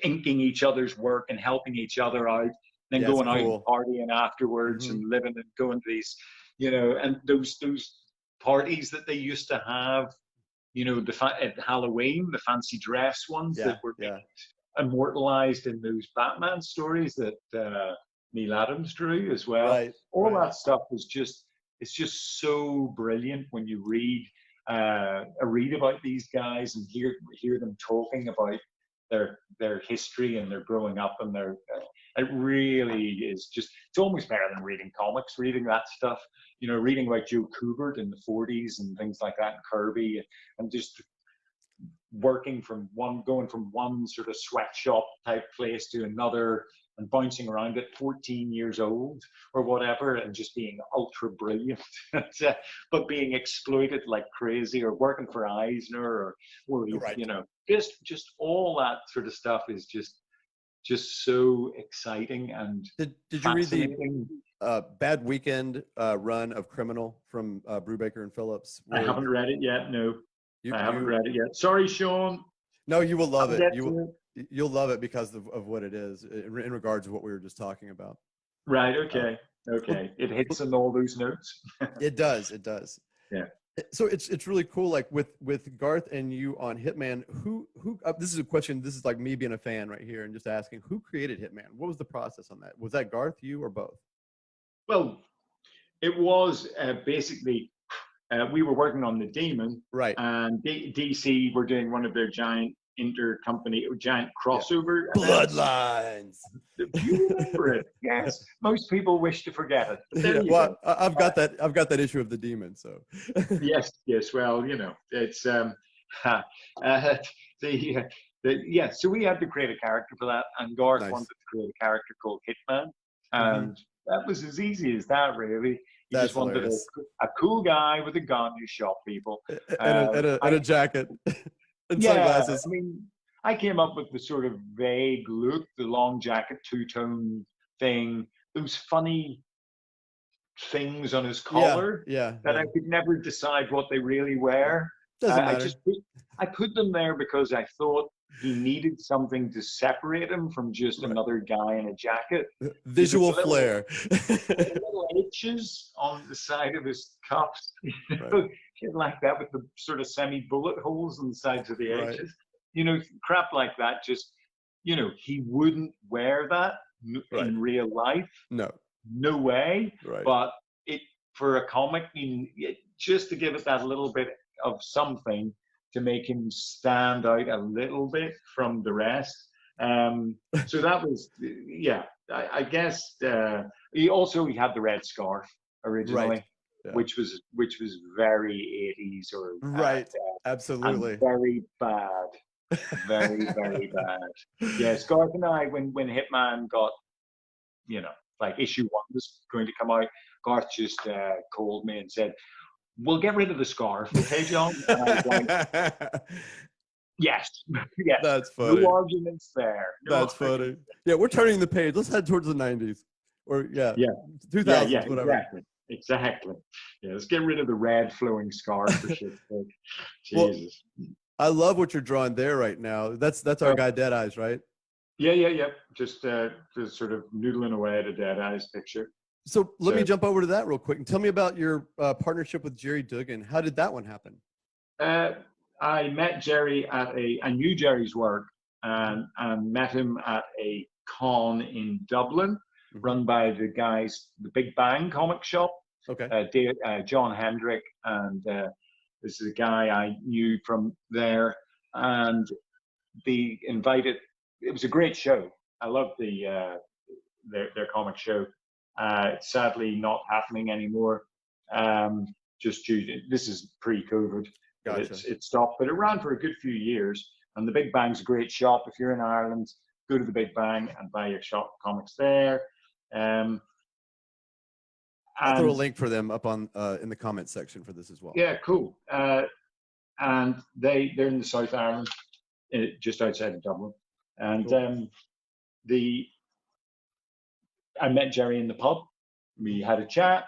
inking each other's work and helping each other out, then going out and partying afterwards and living and going to these, and those parties that they used to have, at Halloween, the fancy dress ones that were immortalized in those Batman stories that Neil Adams drew as well. Right. All that stuff was it's just so brilliant when you read about these guys and hear them talking about their history and their growing up and their it really is it's almost better than reading comics, reading that stuff, reading about Joe Kubert in the 40s and things like that, and Kirby, and just going from one sort of sweatshop type place to another and bouncing around at 14 years old or whatever, and just being ultra brilliant, but being exploited like crazy, or working for Eisner, or just all that sort of stuff is just so exciting. And did you read the Bad Weekend run of Criminal from Brubaker and Phillips? I haven't read it yet. No, I haven't read it yet. Sorry, Sean. No, you will love it. You'll love it because of what it is in regards to what we were just talking about. Right. Okay. Okay. It hits on all those notes. It does. It does. Yeah. So it's really cool. Like with Garth and you on Hitman, who this is a question. This is like me being a fan right here and just asking, who created Hitman? What was the process on that? Was that Garth, you, or both? Well, it was basically we were working on The Demon, right? And DC were doing one of their giant intercompany giant Yeah. crossover. Bloodlines. Do you remember it? Yes. Most people wish to forget it. But there Yeah, you well, go. I've got that. I've got that issue of the demon. So Yes, yes. Well, it's uh, the yeah. So we had to create a character for that, and Garth wanted nice. to create a character called Hitman, Hmm. and that was as easy as that. Really, he That's just wanted hilarious. a cool guy with a gun who shot people. And a jacket and Yeah, sunglasses. I mean, I came up with the sort of vague look, the long jacket, two-tone thing, those funny things on his Yeah, collar yeah, that yeah. I could never decide what they really were. Doesn't I matter. just I put them there because I thought he needed something to separate him from just Right. another guy in a jacket. Visual flair. The little H's on the side of his cuffs, Right. shit like that, with the sort of semi-bullet holes on the sides of the Right. H's. Crap like that. Just he wouldn't wear that Right. in real life. No. No way. Right. But it for a comic, just to give it that little bit of something to make him stand out a little bit from the rest. So that was, yeah. I guess he had the red scarf originally, Right. Yeah. which was very 80s or Right. and Absolutely. very bad, very very bad. Yes, Garth and I, when Hitman got, like issue 1 was going to come out, Garth just called me and said, "We'll get rid of the scarf, okay, John?" And I was like, yes, yes. That's funny. No arguments there. That's funny. Yeah, we're turning the page. Let's head towards the 90s. Or Yeah. 2000s, Yeah, whatever. Exactly. Yeah, let's get rid of the red flowing scarf for shit's sake. Jesus. Well, I love what you're drawing there right now. That's our guy Dead Eyes, right? Yeah. Just sort of noodling away at a Dead Eyes picture. So let me jump over to that real quick and tell me about your partnership with Gerry Duggan. How did that one happen? I met Gerry I knew Gerry's work and met him at a con in Dublin, run by the Big Bang comic shop. Okay. John Hendrick, and this is a guy I knew from there, and they invited. It was a great show. I loved their comic show. It's sadly not happening anymore. Just due to, this is pre-COVID. Gotcha. It stopped, but it ran for a good few years. And the Big Bang's a great shop. If you're in Ireland, go to the Big Bang and buy your shop comics there. I'll throw a link for them up on in the comments section for this as well. Yeah, cool. And they're in the South Ireland, just outside of Dublin. And cool. I met Gerry in the pub. We had a chat.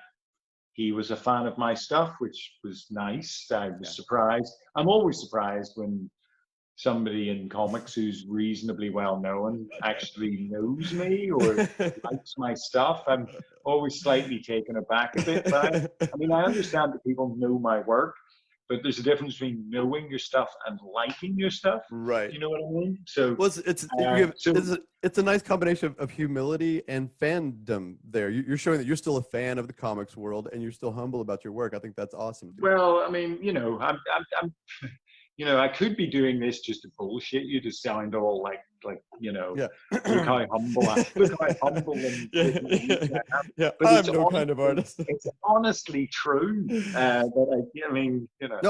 He was a fan of my stuff, which was nice. I was surprised. I'm always surprised when somebody in comics who's reasonably well known actually knows me or likes my stuff. I'm always slightly taken aback a bit by it. I mean, I understand that people know my work, but there's a difference between knowing your stuff and liking your stuff. Right. You know what I mean? So well, it's a nice combination of humility and fandom there. You're showing that you're still a fan of the comics world and you're still humble about your work. I think that's awesome. Dude. Well, I mean, I'm I could be doing this just to bullshit you, to sound all like look how humble I am. Look how humble and but I'm no kind of artist. It's honestly true. No,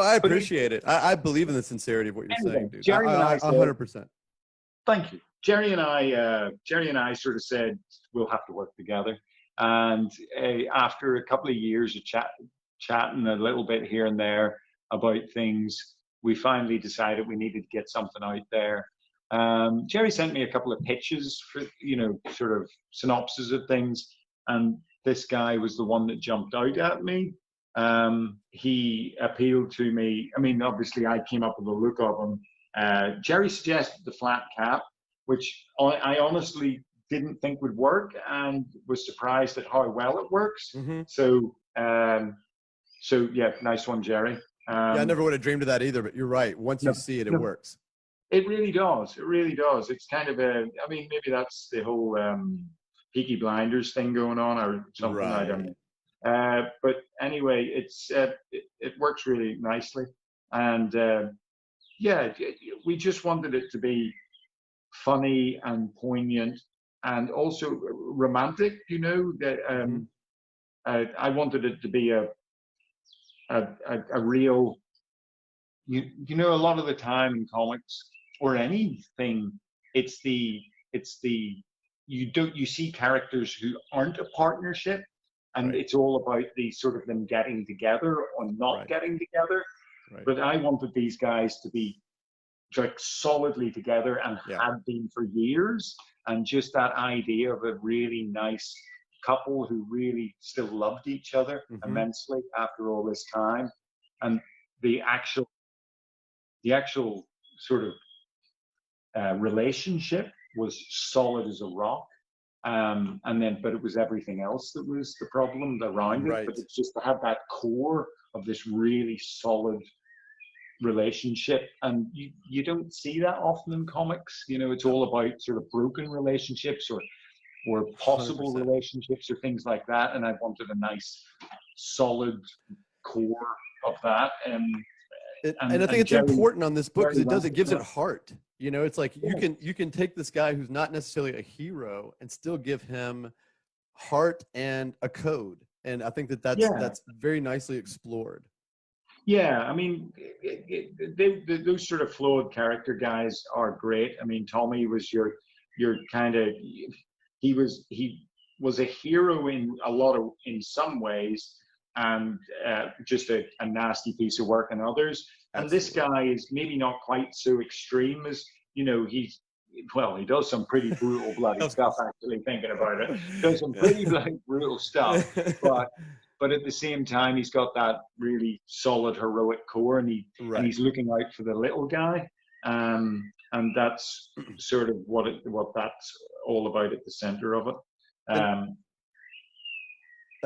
I appreciate it. I believe in the sincerity of what you're saying, dude. Gerry and I 100%. Thank you. Gerry and I sort of said we'll have to work together, and after a couple of years of chatting a little bit here and there about things, we finally decided we needed to get something out there. Gerry sent me a couple of pitches for, sort of synopses of things, and this guy was the one that jumped out at me. He appealed to me. I mean, obviously, I came up with the look of him. Gerry suggested the flat cap, which I honestly didn't think would work, and was surprised at how well it works. Mm-hmm. So yeah, nice one, Gerry. I never would have dreamed of that either, but you're right. Once you see it, it works. It really does. It really does. It's kind of maybe that's the whole Peaky Blinders thing going on or something. Right. I don't know. But anyway, it works really nicely. And yeah, we just wanted it to be funny and poignant and also romantic. You know that Mm-hmm. I wanted it to be a real. You know, a lot of the time in comics or anything, it's the you see characters who aren't a partnership, and Right. it's all about the sort of them getting together or not Right. getting together. Right. But I wanted these guys to be like solidly together and Yeah. had been for years, and just that idea of a really nice couple who really still loved each other Mm-hmm. immensely after all this time, and the actual sort of relationship was solid as a rock. And then, but it was everything else that was the problem around it. Right. But it's just to have that core of this really solid relationship, and you don't see that often in comics. You know, it's all about sort of broken relationships or possible 100%. relationships or things like that. And I wanted a nice, solid core of that. And I think And it's important on this book because Gerry it gives it Duggan, heart. You know, it's like yeah, you can take this guy who's not necessarily a hero and still give him heart and a code. And I think yeah, that's very nicely explored. yeah. I mean, those sort of flawed character guys are great. I mean, Tommy was your kind of he was a hero in some ways, and just a nasty piece of work in others. And this Absolutely. guy is maybe not quite so extreme as, you know, he does some pretty brutal bloody I was gonna stuff, actually thinking about it. Does some say. pretty bloody brutal stuff, but at the same time he's got that really solid heroic core, and Right. he's looking out for the little guy. And that's sort of what that's all about at the center of it. And Um,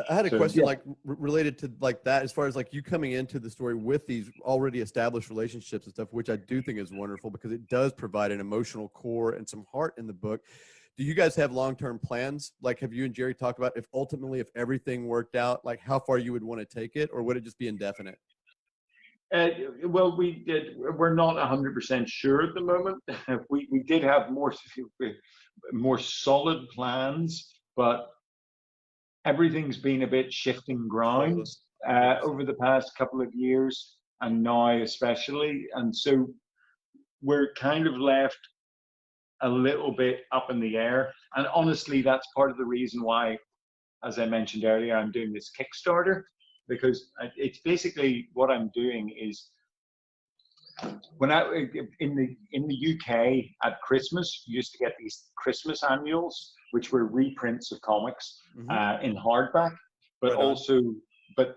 I had a so question yeah, like related to like that, as far as like you coming into the story with these already established relationships and stuff, which I do think is wonderful because it does provide an emotional core and some heart in the book. Do you guys have long-term plans? Like, have you and Gerry talked about if everything worked out, like how far you would want to take it, or would it just be indefinite? well, we're not 100% sure at the moment. We did have more solid plans, but everything's been a bit shifting Totally. grounds 100%. over the past couple of years, and now especially. And so we're kind of left a little bit up in the air. And honestly, that's part of the reason why, as I mentioned earlier, I'm doing this Kickstarter, because it's basically what I'm doing is when I in the UK at Christmas, you used to get these Christmas annuals, which were reprints of comics Mm-hmm. in hardback, but Right on. also but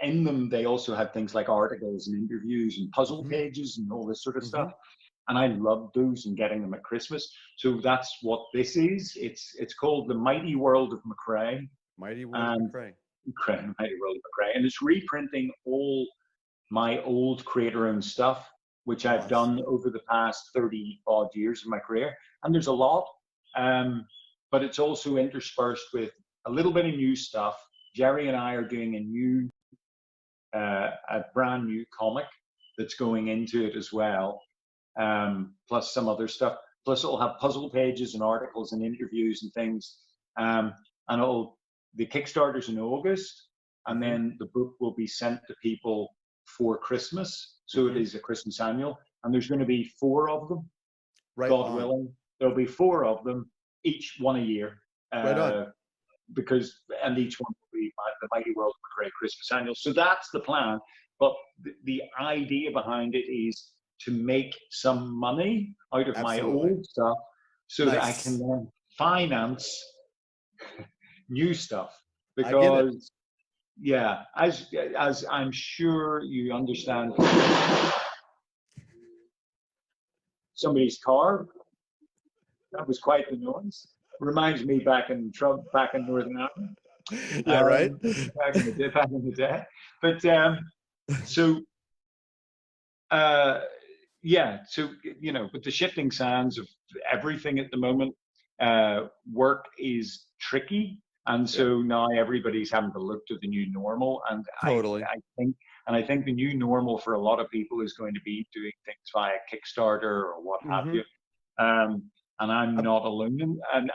in them they also had things like articles and interviews and puzzle Mm-hmm. pages and all this sort of Mm-hmm. stuff. And I loved those and getting them at Christmas. So that's what this is. It's called The Mighty World of McCrea, Mighty World of and McCrea. Mighty World of McCrea, and it's reprinting all my old creator-owned stuff, which I've Nice. done over the past 30 odd years of my career. And there's a lot, but it's also interspersed with a little bit of new stuff. Gerry and I are doing a brand new comic that's going into it as well, plus some other stuff. Plus, it'll have puzzle pages and articles and interviews and things. And the Kickstarter's in August, and Mm-hmm. then the book will be sent to people for Christmas. So it Mm-hmm. is a Christmas annual, and there's going to be 4 of them, Right God on. willing. There'll be 4 of them, each one a year, Right on. and each one will be the Mighty World of McCrea Christmas annual. So that's the plan. But the idea behind it is to make some money out of my Absolutely. old stuff, so that I can Nice. then finance new stuff. I get it. Because yeah, as I'm sure you understand, somebody's car, that was quite the noise. Reminds me back in Northern Ireland, Yeah, right. back in the day. But so yeah, so you know, with the shifting sands of everything at the moment, work is tricky. And Yeah. so now everybody's having to look to the new normal. And Totally. I think the new normal for a lot of people is going to be doing things via Kickstarter or what have Mm-hmm. you. Um, and I'm not alone, and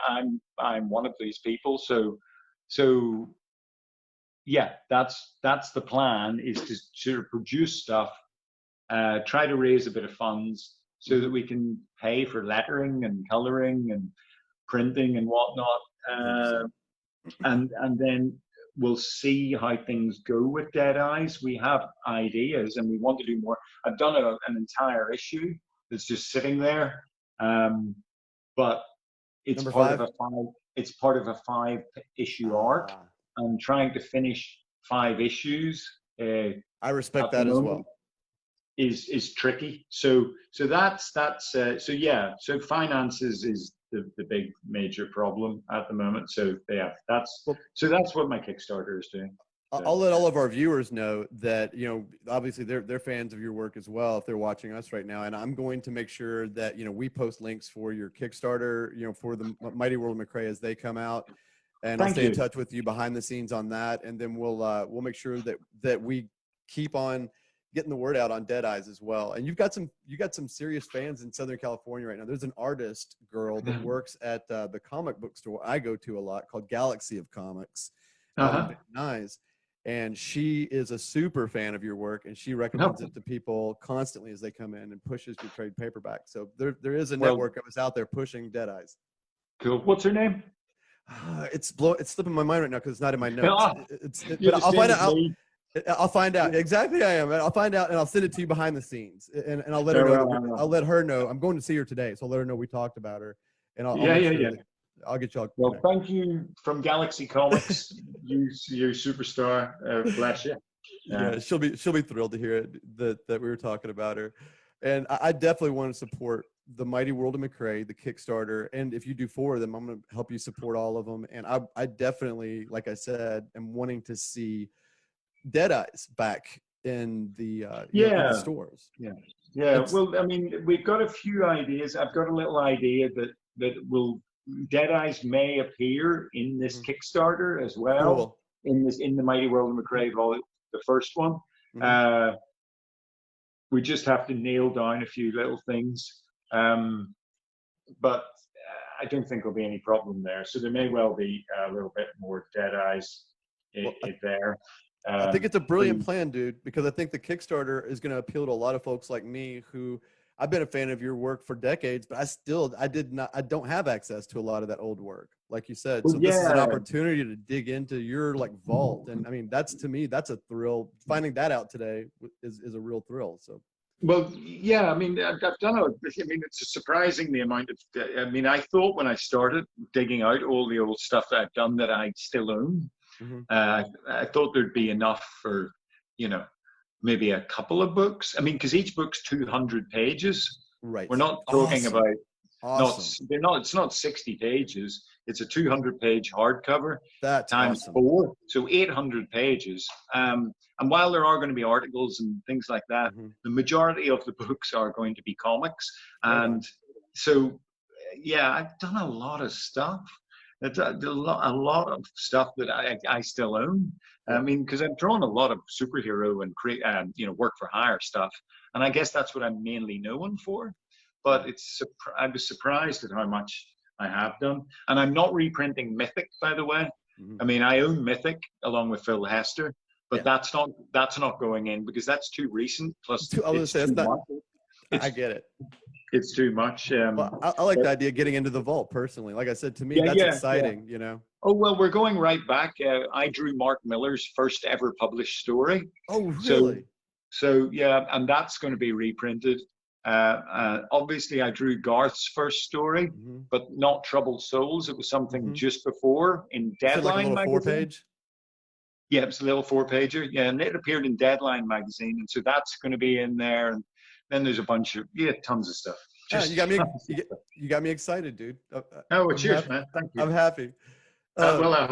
I'm one of these people. So yeah, that's the plan, is to sort of produce stuff, try to raise a bit of funds so that we can pay for lettering and coloring and printing and whatnot, 100%. and then we'll see how things go with Dead Eyes. We have ideas and we want to do more. I've done an entire issue that's just sitting there, but it's Number part five. of a five. It's part of a 5-issue arc. Ah, I'm trying to finish 5 issues I at respect the that as moment. well. Is tricky. So that's so yeah. So finances is the big major problem at the moment. So yeah, that's Well, what my Kickstarter is doing. So, I'll let all of our viewers know that, obviously they're fans of your work as well if they're watching us right now. And I'm going to make sure that, we post links for your Kickstarter, for the Mighty World of McCrea as they come out. And I'll thank stay in you. touch with you behind the scenes on that. And then we'll make sure that we keep on getting the word out on Dead Eyes as well. And you got some serious fans in Southern California right now. There's an artist girl that works at the comic book store I go to a lot called Galaxy of Comics out in Van Nuys. And she is a super fan of your work, and she recommends it to people constantly as they come in and pushes your trade paperback. So there is a network of us out there pushing Dead Eyes. Cool. What's her name? It's slipping my mind right now because it's not in my notes. You're But the I'll same find as out. me. I'll find out. Exactly, I am. I'll find out, and I'll send it to you behind the scenes, and I'll let her know. I'll let her know. I'm going to see her today, so I'll let her know we talked about her, and I'll make sure that I'll get y'all. Well, thank you from Galaxy Comics. you superstar. Bless you. Yeah, she'll be thrilled to hear it that we were talking about her, and I definitely want to support the Mighty World of McCrea, the Kickstarter, and if you do 4 of them, I'm going to help you support all of them. And I definitely, like I said, am wanting to see Dead Eyes back in the in the stores. Yeah. Well, I mean, we've got a few ideas. I've got a little idea that will Dead Eyes may appear in this Kickstarter as well. Cool. In the Mighty World of McCrea volume, the first one. We just have to nail down a few little things, but I don't think there'll be any problem there. So there may well be a little bit more Dead Eyes there. I think it's a brilliant plan, dude, because I think the Kickstarter is going to appeal to a lot of folks like me who I've been a fan of your work for decades, but I don't have access to a lot of that old work, like you said. So this is an opportunity to dig into your vault. And I mean, to me, that's a thrill. Finding that out today is a real thrill. So. Well, yeah, I mean, I've done it's surprising the amount of, I thought when I started digging out all the old stuff that I've done that I still own, I thought there'd be enough for, maybe a couple of books. I mean, because each book's 200 pages. Right. We're not talking about, it's not 60 pages. It's a 200-page hardcover times 4. So 800 pages. And while there are going to be articles and things like that, the majority of the books are going to be comics. And so, yeah, I've done a lot of stuff. A lot of stuff that I still own. I mean, because I've drawn a lot of superhero and work for hire stuff, and I guess that's what I'm mainly known for. But I was surprised at how much I have done, and I'm not reprinting Mythic, by the way. I mean, I own Mythic along with Phil Hester, but that's not going in because that's too recent. Plus, it's too much. I get it. It's too much. Well, I like the idea of getting into the vault personally. Like I said, to me, that's exciting, Oh, well, we're going right back. I drew Mark Miller's first ever published story. Oh, really? So yeah, and that's going to be reprinted. Obviously, I drew Garth's first story, but not Troubled Souls. It was something just before in Deadline magazine. 4-page? Yeah, it's a little 4-pager. Yeah, and it appeared in Deadline magazine, and so that's going to be in there. And then there's a bunch of tons of stuff. You got me excited, dude. Cheers, man. Thank you. I'm happy. Well, I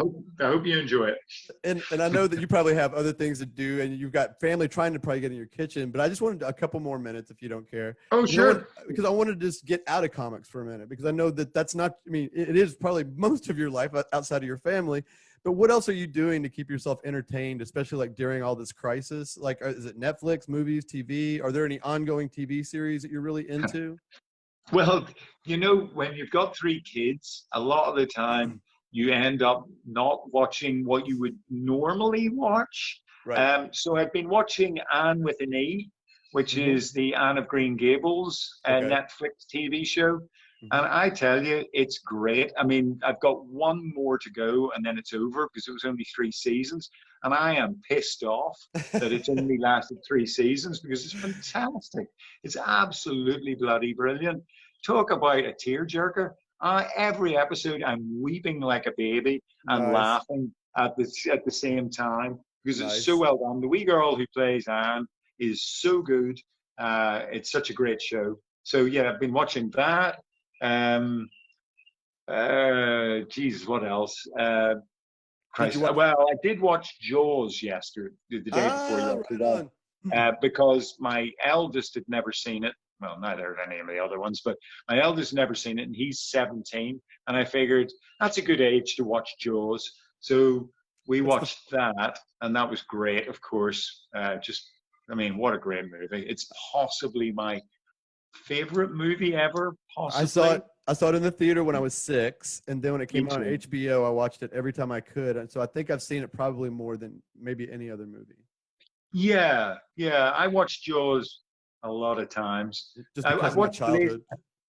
hope you enjoy it. And I know that you probably have other things to do, and you've got family trying to probably get in your kitchen. But I just wanted a couple more minutes, if you don't care. Oh, sure. Because I wanted to just get out of comics for a minute, because I know that's not. I mean, it is probably most of your life outside of your family. But what else are you doing to keep yourself entertained, especially like during all this crisis? Like, is it Netflix, movies, TV? Are there any ongoing TV series that you're really into? Well, when you've got three kids, a lot of the time you end up not watching what you would normally watch. Right. So I've been watching Anne with an E, which is the Anne of Green Gables Okay. Netflix TV show. And I tell you, it's great. I mean, I've got one more to go and then it's over because it was only 3 seasons. And I am pissed off that it's only lasted 3 seasons because it's fantastic. It's absolutely bloody brilliant. Talk about a tearjerker. Every episode, I'm weeping like a baby and Nice. laughing at the same time because Nice. it's so well done. The wee girl who plays Anne is so good. It's such a great show. So yeah, I've been watching that. Jesus, what else? Christ. Well, I did watch Jaws yesterday, the day before yesterday, Right because my eldest had never seen it. Well, neither had any of the other ones, but my eldest never seen it, and he's 17. And I figured that's a good age to watch Jaws. So we watched that, and that was great, of course. What a great movie. It's possibly my favorite movie ever, possibly. I saw it in the theater when I was 6, and then when it came out on HBO, I watched it every time I could. And so I think I've seen it probably more than maybe any other movie. Yeah. I watched Jaws a lot of times. Just because of my childhood.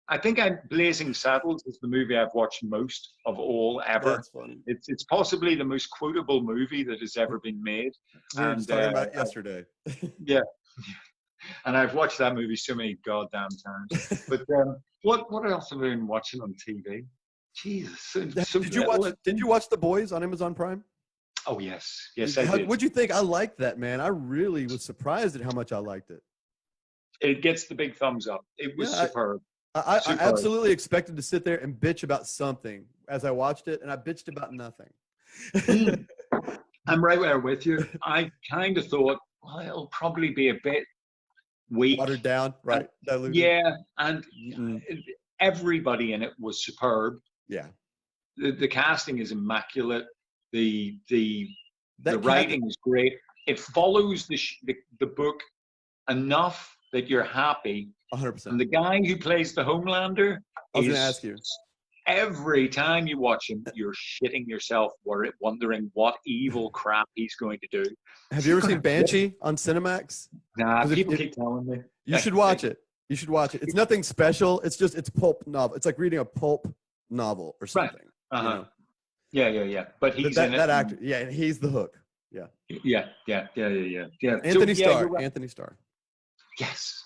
I think Blazing Saddles is the movie I've watched most of all ever. That's funny. It's possibly the most quotable movie that has ever been made. We were just talking about it yesterday. Yeah. And I've watched that movie so many goddamn times. But what else have I been watching on TV? Jesus. Did you watch The Boys on Amazon Prime? Oh, yes. Yes, I did. What'd you think? I liked that, man. I really was surprised at how much I liked it. It gets the big thumbs up. It was superb. I absolutely expected to sit there and bitch about something as I watched it, and I bitched about nothing. I'm right there with you. I kind of thought, well, it'll probably be a bit weak. Watered down, right? Diluted. Yeah, and everybody in it was superb. Yeah. The casting is immaculate. The writing is great. It follows the book enough that you're happy. 100%. And the guy who plays the Homelander, I was going to ask you. Every time you watch him, you're shitting yourself wondering what evil crap he's going to do. Have you ever seen Banshee on Cinemax? Nah, people keep telling me. You should watch it. You should watch it. It's nothing special. It's pulp novel. It's like reading a pulp novel or something. Right. Uh-huh. Yeah. But he's in it. That actor. Yeah, he's the hook. Yeah. Yeah. Anthony Starr. Right. Anthony Starr. Yes.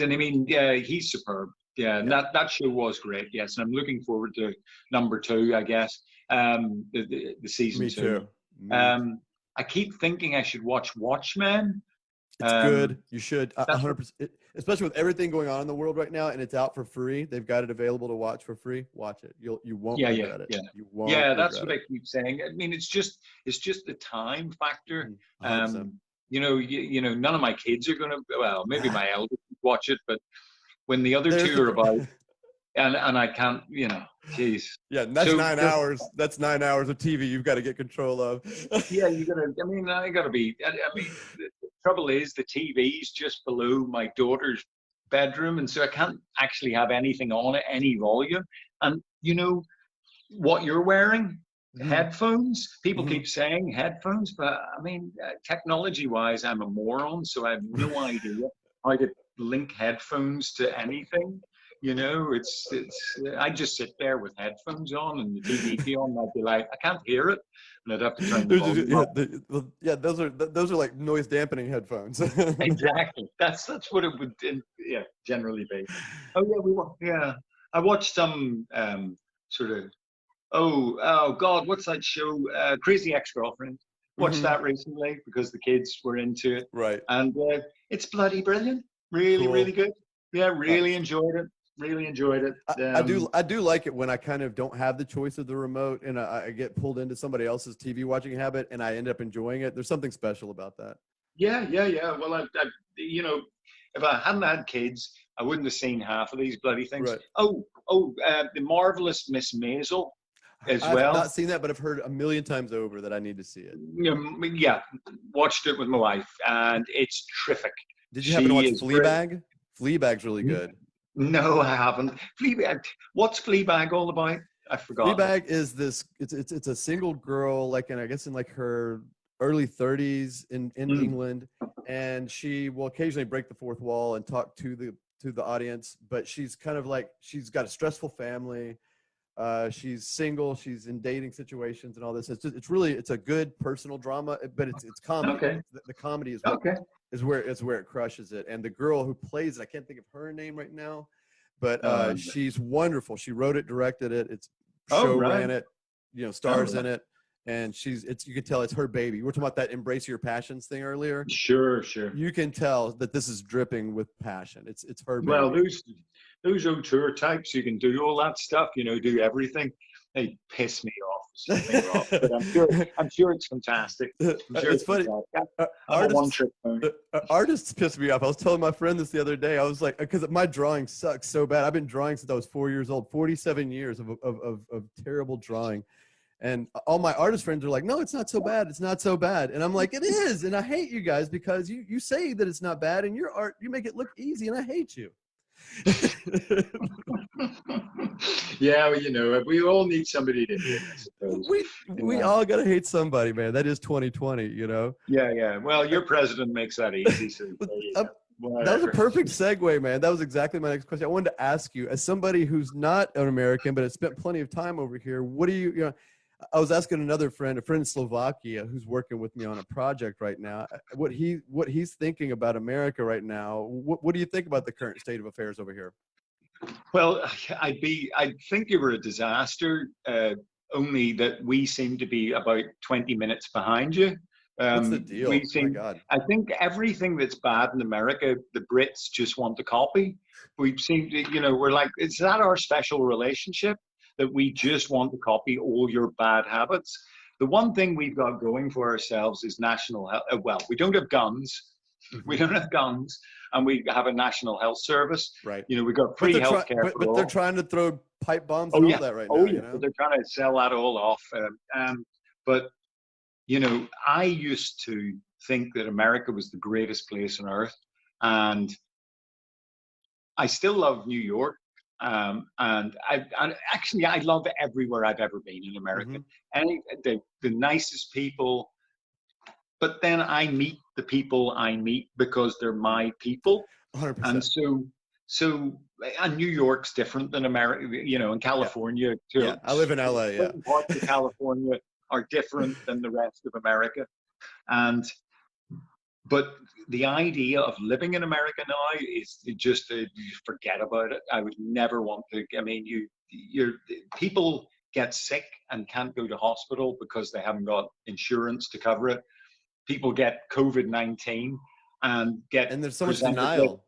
And I mean, he's superb. Yeah, and that show was great. Yes, and I'm looking forward to number 2, I guess. The season 2. Me too. I keep thinking I should watch Watchmen. It's good. You should. 100%. Especially with everything going on in the world right now, and it's out for free. They've got it available to watch for free. Watch it. You won't regret it. Yeah. You won't. Yeah, that's what I keep saying. I mean, it's just the time factor. 100%. None of my kids are gonna. Well, maybe my eldest watch it, but when the other two are about, and I can't, geez. Yeah, and that's 9 hours. That's 9 hours of TV you've got to get control of. Yeah, I gotta be. The trouble is the TV's just below my daughter's bedroom, and so I can't actually have anything on it, any volume. And what you're wearing, headphones. People keep saying headphones, but I mean, technology-wise, I'm a moron, so I have no idea how to link headphones to anything. It's I just sit there with headphones on and the TV on, and I'd be like, I can't hear it, and I'd have to turn the volume up. Those are like noise dampening headphones. Exactly. That's what it would generally be. I watched some sort of oh God, what's that show? Crazy Ex-Girlfriend. Watched that recently because the kids were into it. Right. And it's bloody brilliant. Really, cool. Really good. Yeah, really enjoyed it. Really enjoyed it. I do like it when I kind of don't have the choice of the remote and I get pulled into somebody else's TV watching habit and I end up enjoying it. There's something special about that. Yeah. Well, I if I hadn't had kids, I wouldn't have seen half of these bloody things. Right. The Marvelous Miss Maisel. as I've well. not seen that, but I've heard a million times over that I need to see it. Yeah, watched it with my wife, and it's terrific. Did you happen to watch Is great. Fleabag? Fleabag's really good. No, I haven't. Fleabag. What's Fleabag all about? I've forgotten. Fleabag is this. It's a single girl, like I guess in like her early 30s in England, and she will occasionally break the fourth wall and talk to the audience. But she's kind of like she's got a stressful family. She's single. She's in dating situations and all this. It's a good personal drama, but it's comedy. Okay. The comedy is Okay. where it crushes it. And the girl who plays it, I can't think of her name right now, but she's wonderful. She wrote it, directed it. Ran it, stars in it, and you can tell it's her baby. We were talking about that embrace your passions thing earlier. Sure. You can tell that this is dripping with passion. It's her baby. Well, those auteur types who can do all that stuff, do everything. They piss me off. But I'm sure it's fantastic. It's funny. Artists piss me off. I was telling my friend this the other day. I was like, because my drawing sucks so bad. I've been drawing since I was 4 years old. 47 years of terrible drawing. And all my artist friends are like, no, it's not so bad. It's not so bad. And I'm like, it is. And I hate you guys because you say that it's not bad, and your art, you make it look easy, and I hate you. Yeah, well, we all need somebody to hate, I suppose. We all gotta hate somebody, man. That is 2020, Yeah. Well, your president makes that easy. So that was a perfect segue, man. That was exactly my next question. I wanted to ask you, as somebody who's not an American but has spent plenty of time over here, what do you I was asking a friend in Slovakia who's working with me on a project right now, what he's thinking about America right now. What do you think about the current state of affairs over here? Well, I think you were a disaster, only that we seem to be about 20 minutes behind you. What's the deal? Oh my God. I think everything that's bad in America, the Brits just want to copy. We seem to, we're like, is that our special relationship? That we just want to copy all your bad habits. The one thing we've got going for ourselves is national health. Well, we don't have guns. We don't have guns, and we have a national health service. Right. We've got free healthcare. But they're trying to throw pipe bombs and all that right now. They're trying to sell that all off. But I used to think that America was the greatest place on earth, and I still love New York. And I love everywhere I've ever been in America. And the nicest people, but then I meet the people I meet because they're my people. 100%. And and New York's different than America, in California too. Yeah, I live in LA. Yeah, parts of California are different than the rest of America, but the idea of living in America now is just you forget about it. I would never want to. I mean, people get sick and can't go to hospital because they haven't got insurance to cover it. People get COVID-19 and there's so much denial.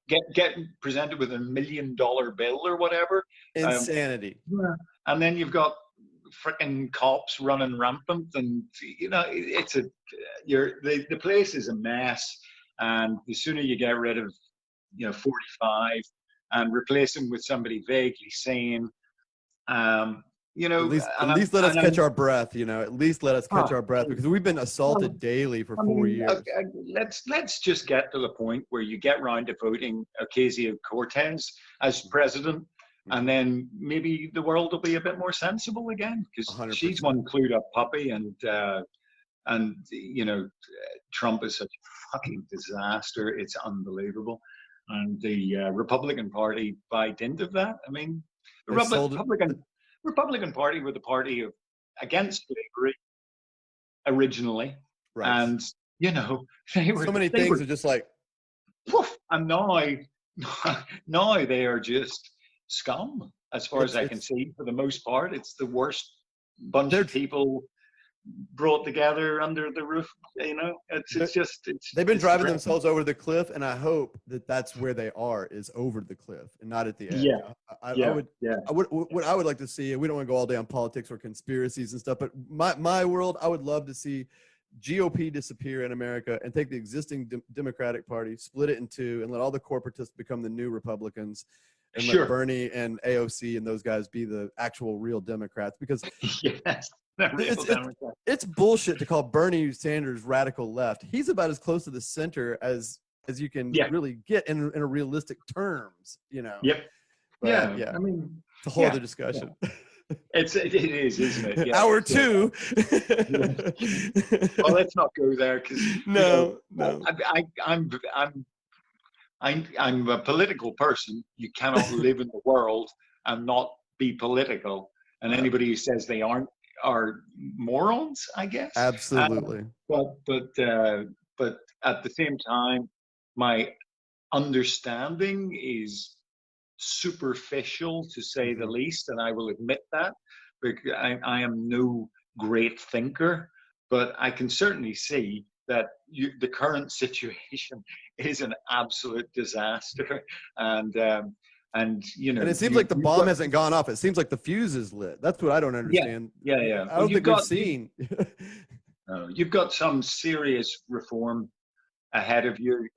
Get presented with $1 million bill or whatever. Insanity. And then you've got freaking cops running rampant, and the place is a mess. And the sooner you get rid of 45 and replace them with somebody vaguely sane, at least let us catch our breath. At least let us catch our breath, because we've been assaulted daily for 4 years. Let's just get to the point where you get round to voting Ocasio-Cortez as president. And then maybe the world will be a bit more sensible again, because she's one clued up puppy, and Trump is such a fucking disaster. It's unbelievable. And the Republican Party, by dint of that, I mean, the Republican Party were the party against slavery originally, right? And they were so many things are just like, poof, and now they are just scum, as far as I can see. For the most part, it's the worst bunch of people brought together under the roof. They've been driving themselves over the cliff, and I hope that that's where they are, is over the cliff and not at the edge. What I would like to see, we don't want to go all day on politics or conspiracies and stuff, but my world, I would love to see GOP disappear in America and take the existing Democratic Party, split it in two, and let all the corporatists become the new Republicans. and let Sure. Bernie and AOC and those guys be the actual real Democrats, because Yes, the real Democrat. it's bullshit to call Bernie Sanders radical left. He's about as close to the center as you can Yeah. really get in a realistic terms, you know. Yep. But, Yeah. I mean, it's a whole yeah. other discussion. It is, isn't it? Yeah. Hour 2. Well, let's not go there because no. I'm a political person. You cannot live in the world and not be political. And anybody who says they aren't are morons, I guess. Absolutely. But at the same time, my understanding is superficial, to say the least, and I will admit that, because I am no great thinker, but I can certainly see that the current situation is an absolute disaster, and you know, and it seems like the bomb hasn't gone off. It seems like the fuse is lit. That's what I don't understand. Yeah. I don't think we've seen. You've got some serious reform ahead of you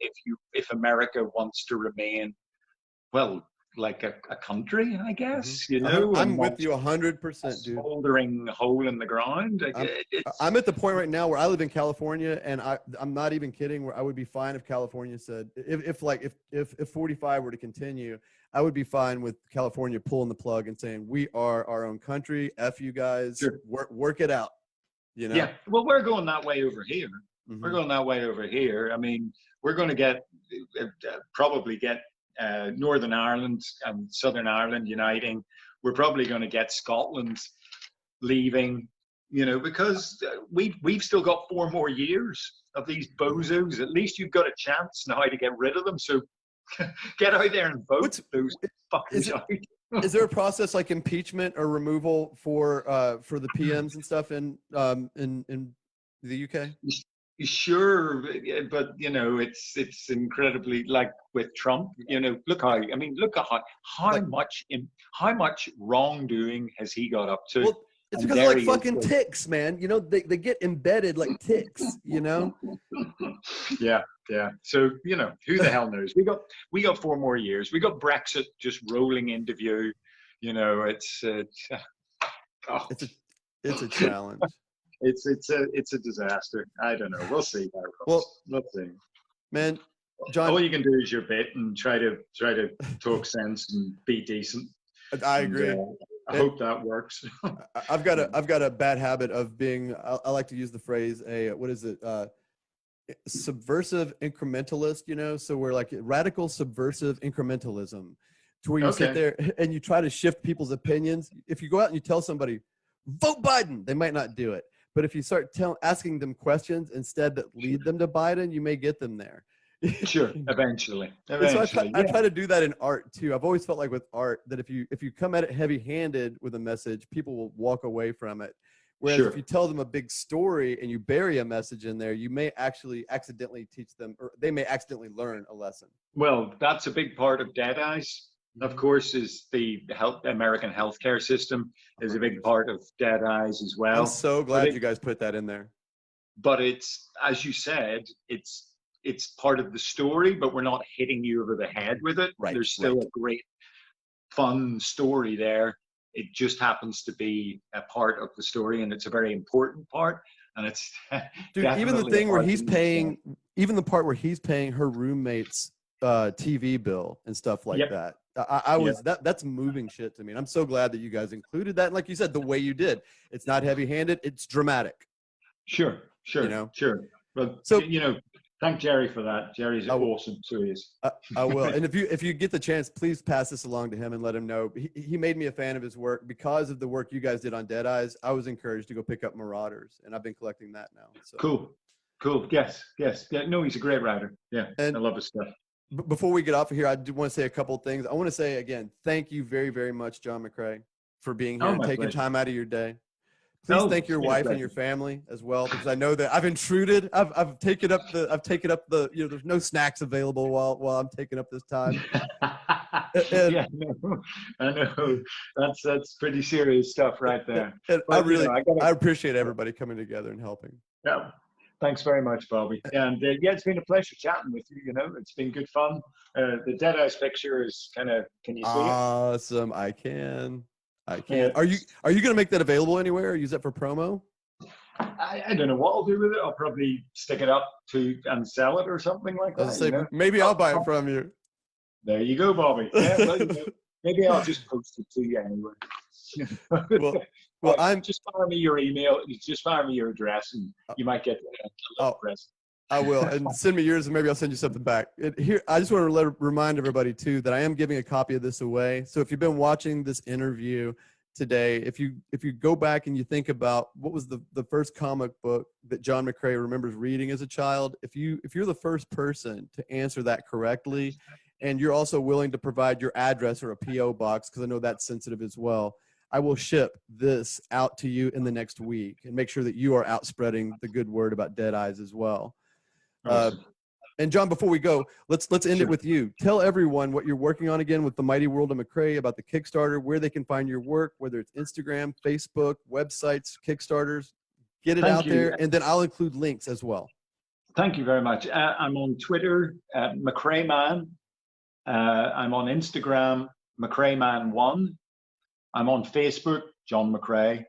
if America wants to remain, well, like a country, I guess. You know, I'm with you 100%, dude. Smoldering hole in the ground. I'm at the point right now where I live in California, and I'm not even kidding, where I would be fine if California said, if 45 were to continue, I would be fine with California pulling the plug and saying, we are our own country. F you guys. Sure. Work it out. You know? Yeah. Well, we're going that way over here. We're going that way over here. I mean, we're going to probably get Northern Ireland and Southern Ireland uniting. We're probably going to get Scotland leaving, you know, because we've still got 4 more years of these bozos. At least you've got a chance now to get rid of them. So get out there and vote those fuckers out. Is there a process like impeachment or removal for the PMs and stuff in the UK? Sure, but you know, it's incredibly, like with Trump. You know, look at how much wrongdoing has he got up to? Well, it's because they're like fucking ticks, man. You know, they get embedded like ticks. You know. Yeah. So you know, who the hell knows? We got 4 more years. We got Brexit just rolling into view. You know, it's a challenge. It's a disaster. I don't know. We'll see. We'll see. Man, John, all you can do is your bit and try to talk sense and be decent. I agree. I hope that works. I've got a bad habit of being. I like to use the phrase subversive incrementalist. You know, so we're like radical subversive incrementalism, to where you sit there and you try to shift people's opinions. If you go out and you tell somebody, vote Biden, they might not do it. But if you start asking them questions instead that lead them to Biden, you may get them there. Sure, eventually. So I try to do that in art too. I've always felt like with art that if you come at it heavy-handed with a message, people will walk away from it. Whereas if you tell them a big story and you bury a message in there, you may actually accidentally teach them, or they may accidentally learn a lesson. Well, that's a big part of Dead Eyes. Of course, is the American healthcare system is a big part of Dead Eyes as well. I'm so glad you guys put that in there. But it's, as you said, it's part of the story, but we're not hitting you over the head with it. Right. There's still a great, fun story there. It just happens to be a part of the story, and it's a very important part. And it's dude, even the thing where even the part where he's paying her roommate's TV bill and stuff like that. That's moving shit to me. And I'm so glad that you guys included that. And like you said, the way you did, it's not heavy-handed, it's dramatic. Sure. You know? Sure. But so, you know, thank Gerry for that. Gerry's awesome, so he is. I will. And if you get the chance, please pass this along to him and let him know. He made me a fan of his work because of the work you guys did on Dead Eyes. I was encouraged to go pick up Marauders, and I've been collecting that now. So. Cool. Yes. Yeah, no, he's a great writer. Yeah, and I love his stuff. Before we get off of here, I do want to say a couple of things. I want to say again, thank you very, very much, John McCrea, for being here and taking time out of your day. Please thank your wife and your family as well, because I know that I've intruded. I've taken up the you know, there's no snacks available while I'm taking up this time. Yeah, I know. That's pretty serious stuff right there. And I appreciate everybody coming together and helping. Yeah. Thanks very much, Bobby. And yeah, it's been a pleasure chatting with you. You know, it's been good fun. The Deadeyes picture is kind of, can you see it? Awesome. I can. Yeah. Are you gonna make that available anywhere or use that for promo? I don't know what I'll do with it. I'll probably stick it up and sell it or something like I was that. say You know? maybe I'll buy it from you. There you go, Bobby. Yeah, well, you know, maybe I'll just post it to you anyway. well, I'm just fire me your email. Just fire me your address, and you might get a little present. I will, and send me yours, and maybe I'll send you something back. Here, I just want to remind everybody too that I am giving a copy of this away. So if you've been watching this interview today, if you go back and you think about what was the first comic book that John McCrea remembers reading as a child, if you're the first person to answer that correctly, and you're also willing to provide your address or a PO box, because I know that's sensitive as well, I will ship this out to you in the next week and make sure that you are out spreading the good word about Deadeyes as well. Awesome. And John, before we go, let's end it with you. Tell everyone what you're working on again with the Mighty World of McCrea, about the Kickstarter, where they can find your work, whether it's Instagram, Facebook, websites, Kickstarters. Get it out there, and then I'll include links as well. Thank you very much. I'm on Twitter, McCrea Man. I'm on Instagram, McCrea Man 1. I'm on Facebook, John McCrea.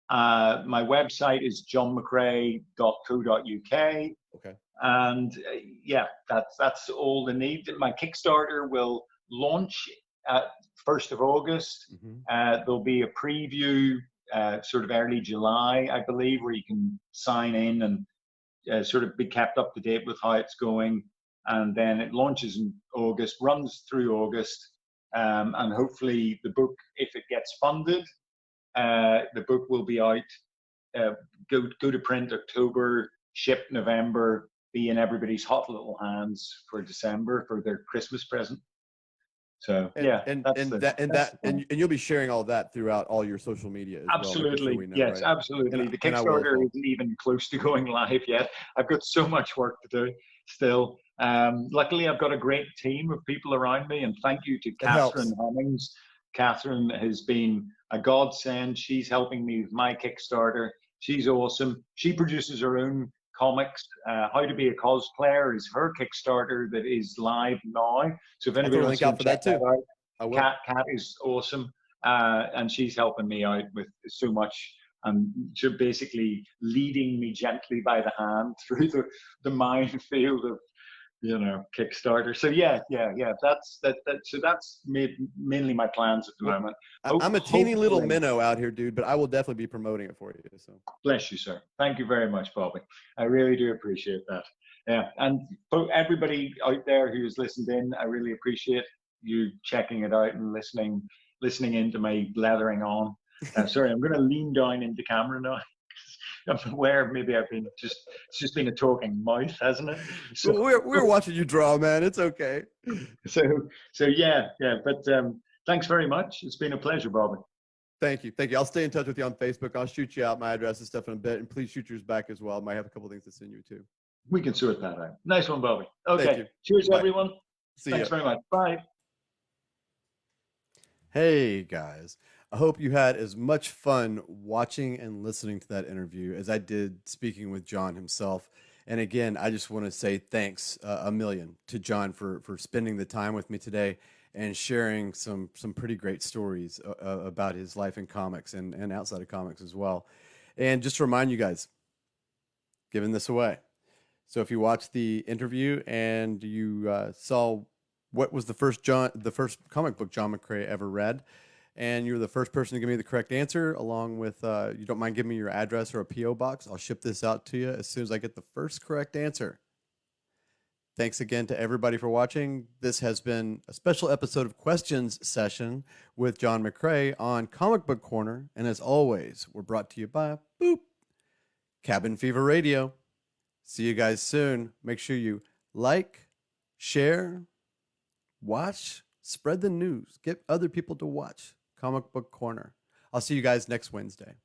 My website is johnmccrea.co.uk. Okay. And yeah, that's all the need. My Kickstarter will launch at 1st of August. Mm-hmm. There'll be a preview sort of early July, I believe, where you can sign in and sort of be kept up to date with how it's going. And then it launches in August, runs through August. And hopefully the book, if it gets funded, the book will be out, go to print October, ship November, be in everybody's hot little hands for December for their Christmas present. So and you'll be sharing all that throughout all your social media as absolutely. Well. Know, yes, right? absolutely. The Kickstarter isn't even close to going live yet. I've got so much work to do still. Luckily, I've got a great team of people around me, and thank you to Catherine Hemmings. Catherine has been a godsend. She's helping me with my Kickstarter. She's awesome. She produces her own comics. How to Be a Cosplayer is her Kickstarter that is live now. So if anybody wants to check that out, Kat is awesome. And she's helping me out with so much. And basically leading me gently by the hand through the minefield of, you know, Kickstarter. So yeah. So that's mainly my plans at the moment. I'm a teeny little minnow out here, dude, but I will definitely be promoting it for you. So bless you, sir. Thank you very much, Bobby. I really do appreciate that. Yeah, and for everybody out there who's listened in, I really appreciate you checking it out and listening into my blathering on. Sorry, I'm going to lean down into camera now. I'm aware maybe it's just been a talking mouth, hasn't it? So we're watching you draw, man. It's okay. So yeah. But thanks very much. It's been a pleasure, Bobby. Thank you. I'll stay in touch with you on Facebook. I'll shoot you out my address and stuff in a bit, and please shoot yours back as well. I might have a couple things to send you too. We can sort that out. Nice one, Bobby. Okay. Cheers, everyone. Thanks very much. Bye. Hey guys. I hope you had as much fun watching and listening to that interview as I did speaking with John himself. And again, I just want to say thanks a million to John for spending the time with me today and sharing some pretty great stories about his life in comics and outside of comics as well. And just to remind you guys, giving this away. So if you watched the interview and you saw what was the first comic book John McCrea ever read, and you're the first person to give me the correct answer, along with, you don't mind giving me your address or a P.O. box, I'll ship this out to you as soon as I get the first correct answer. Thanks again to everybody for watching. This has been a special episode of Questions Session with John McCrea on Comic Book Corner. And as always, we're brought to you by Cabin Fever Radio. See you guys soon. Make sure you like, share, watch, spread the news, get other people to watch Comic Book Corner. I'll see you guys next Wednesday.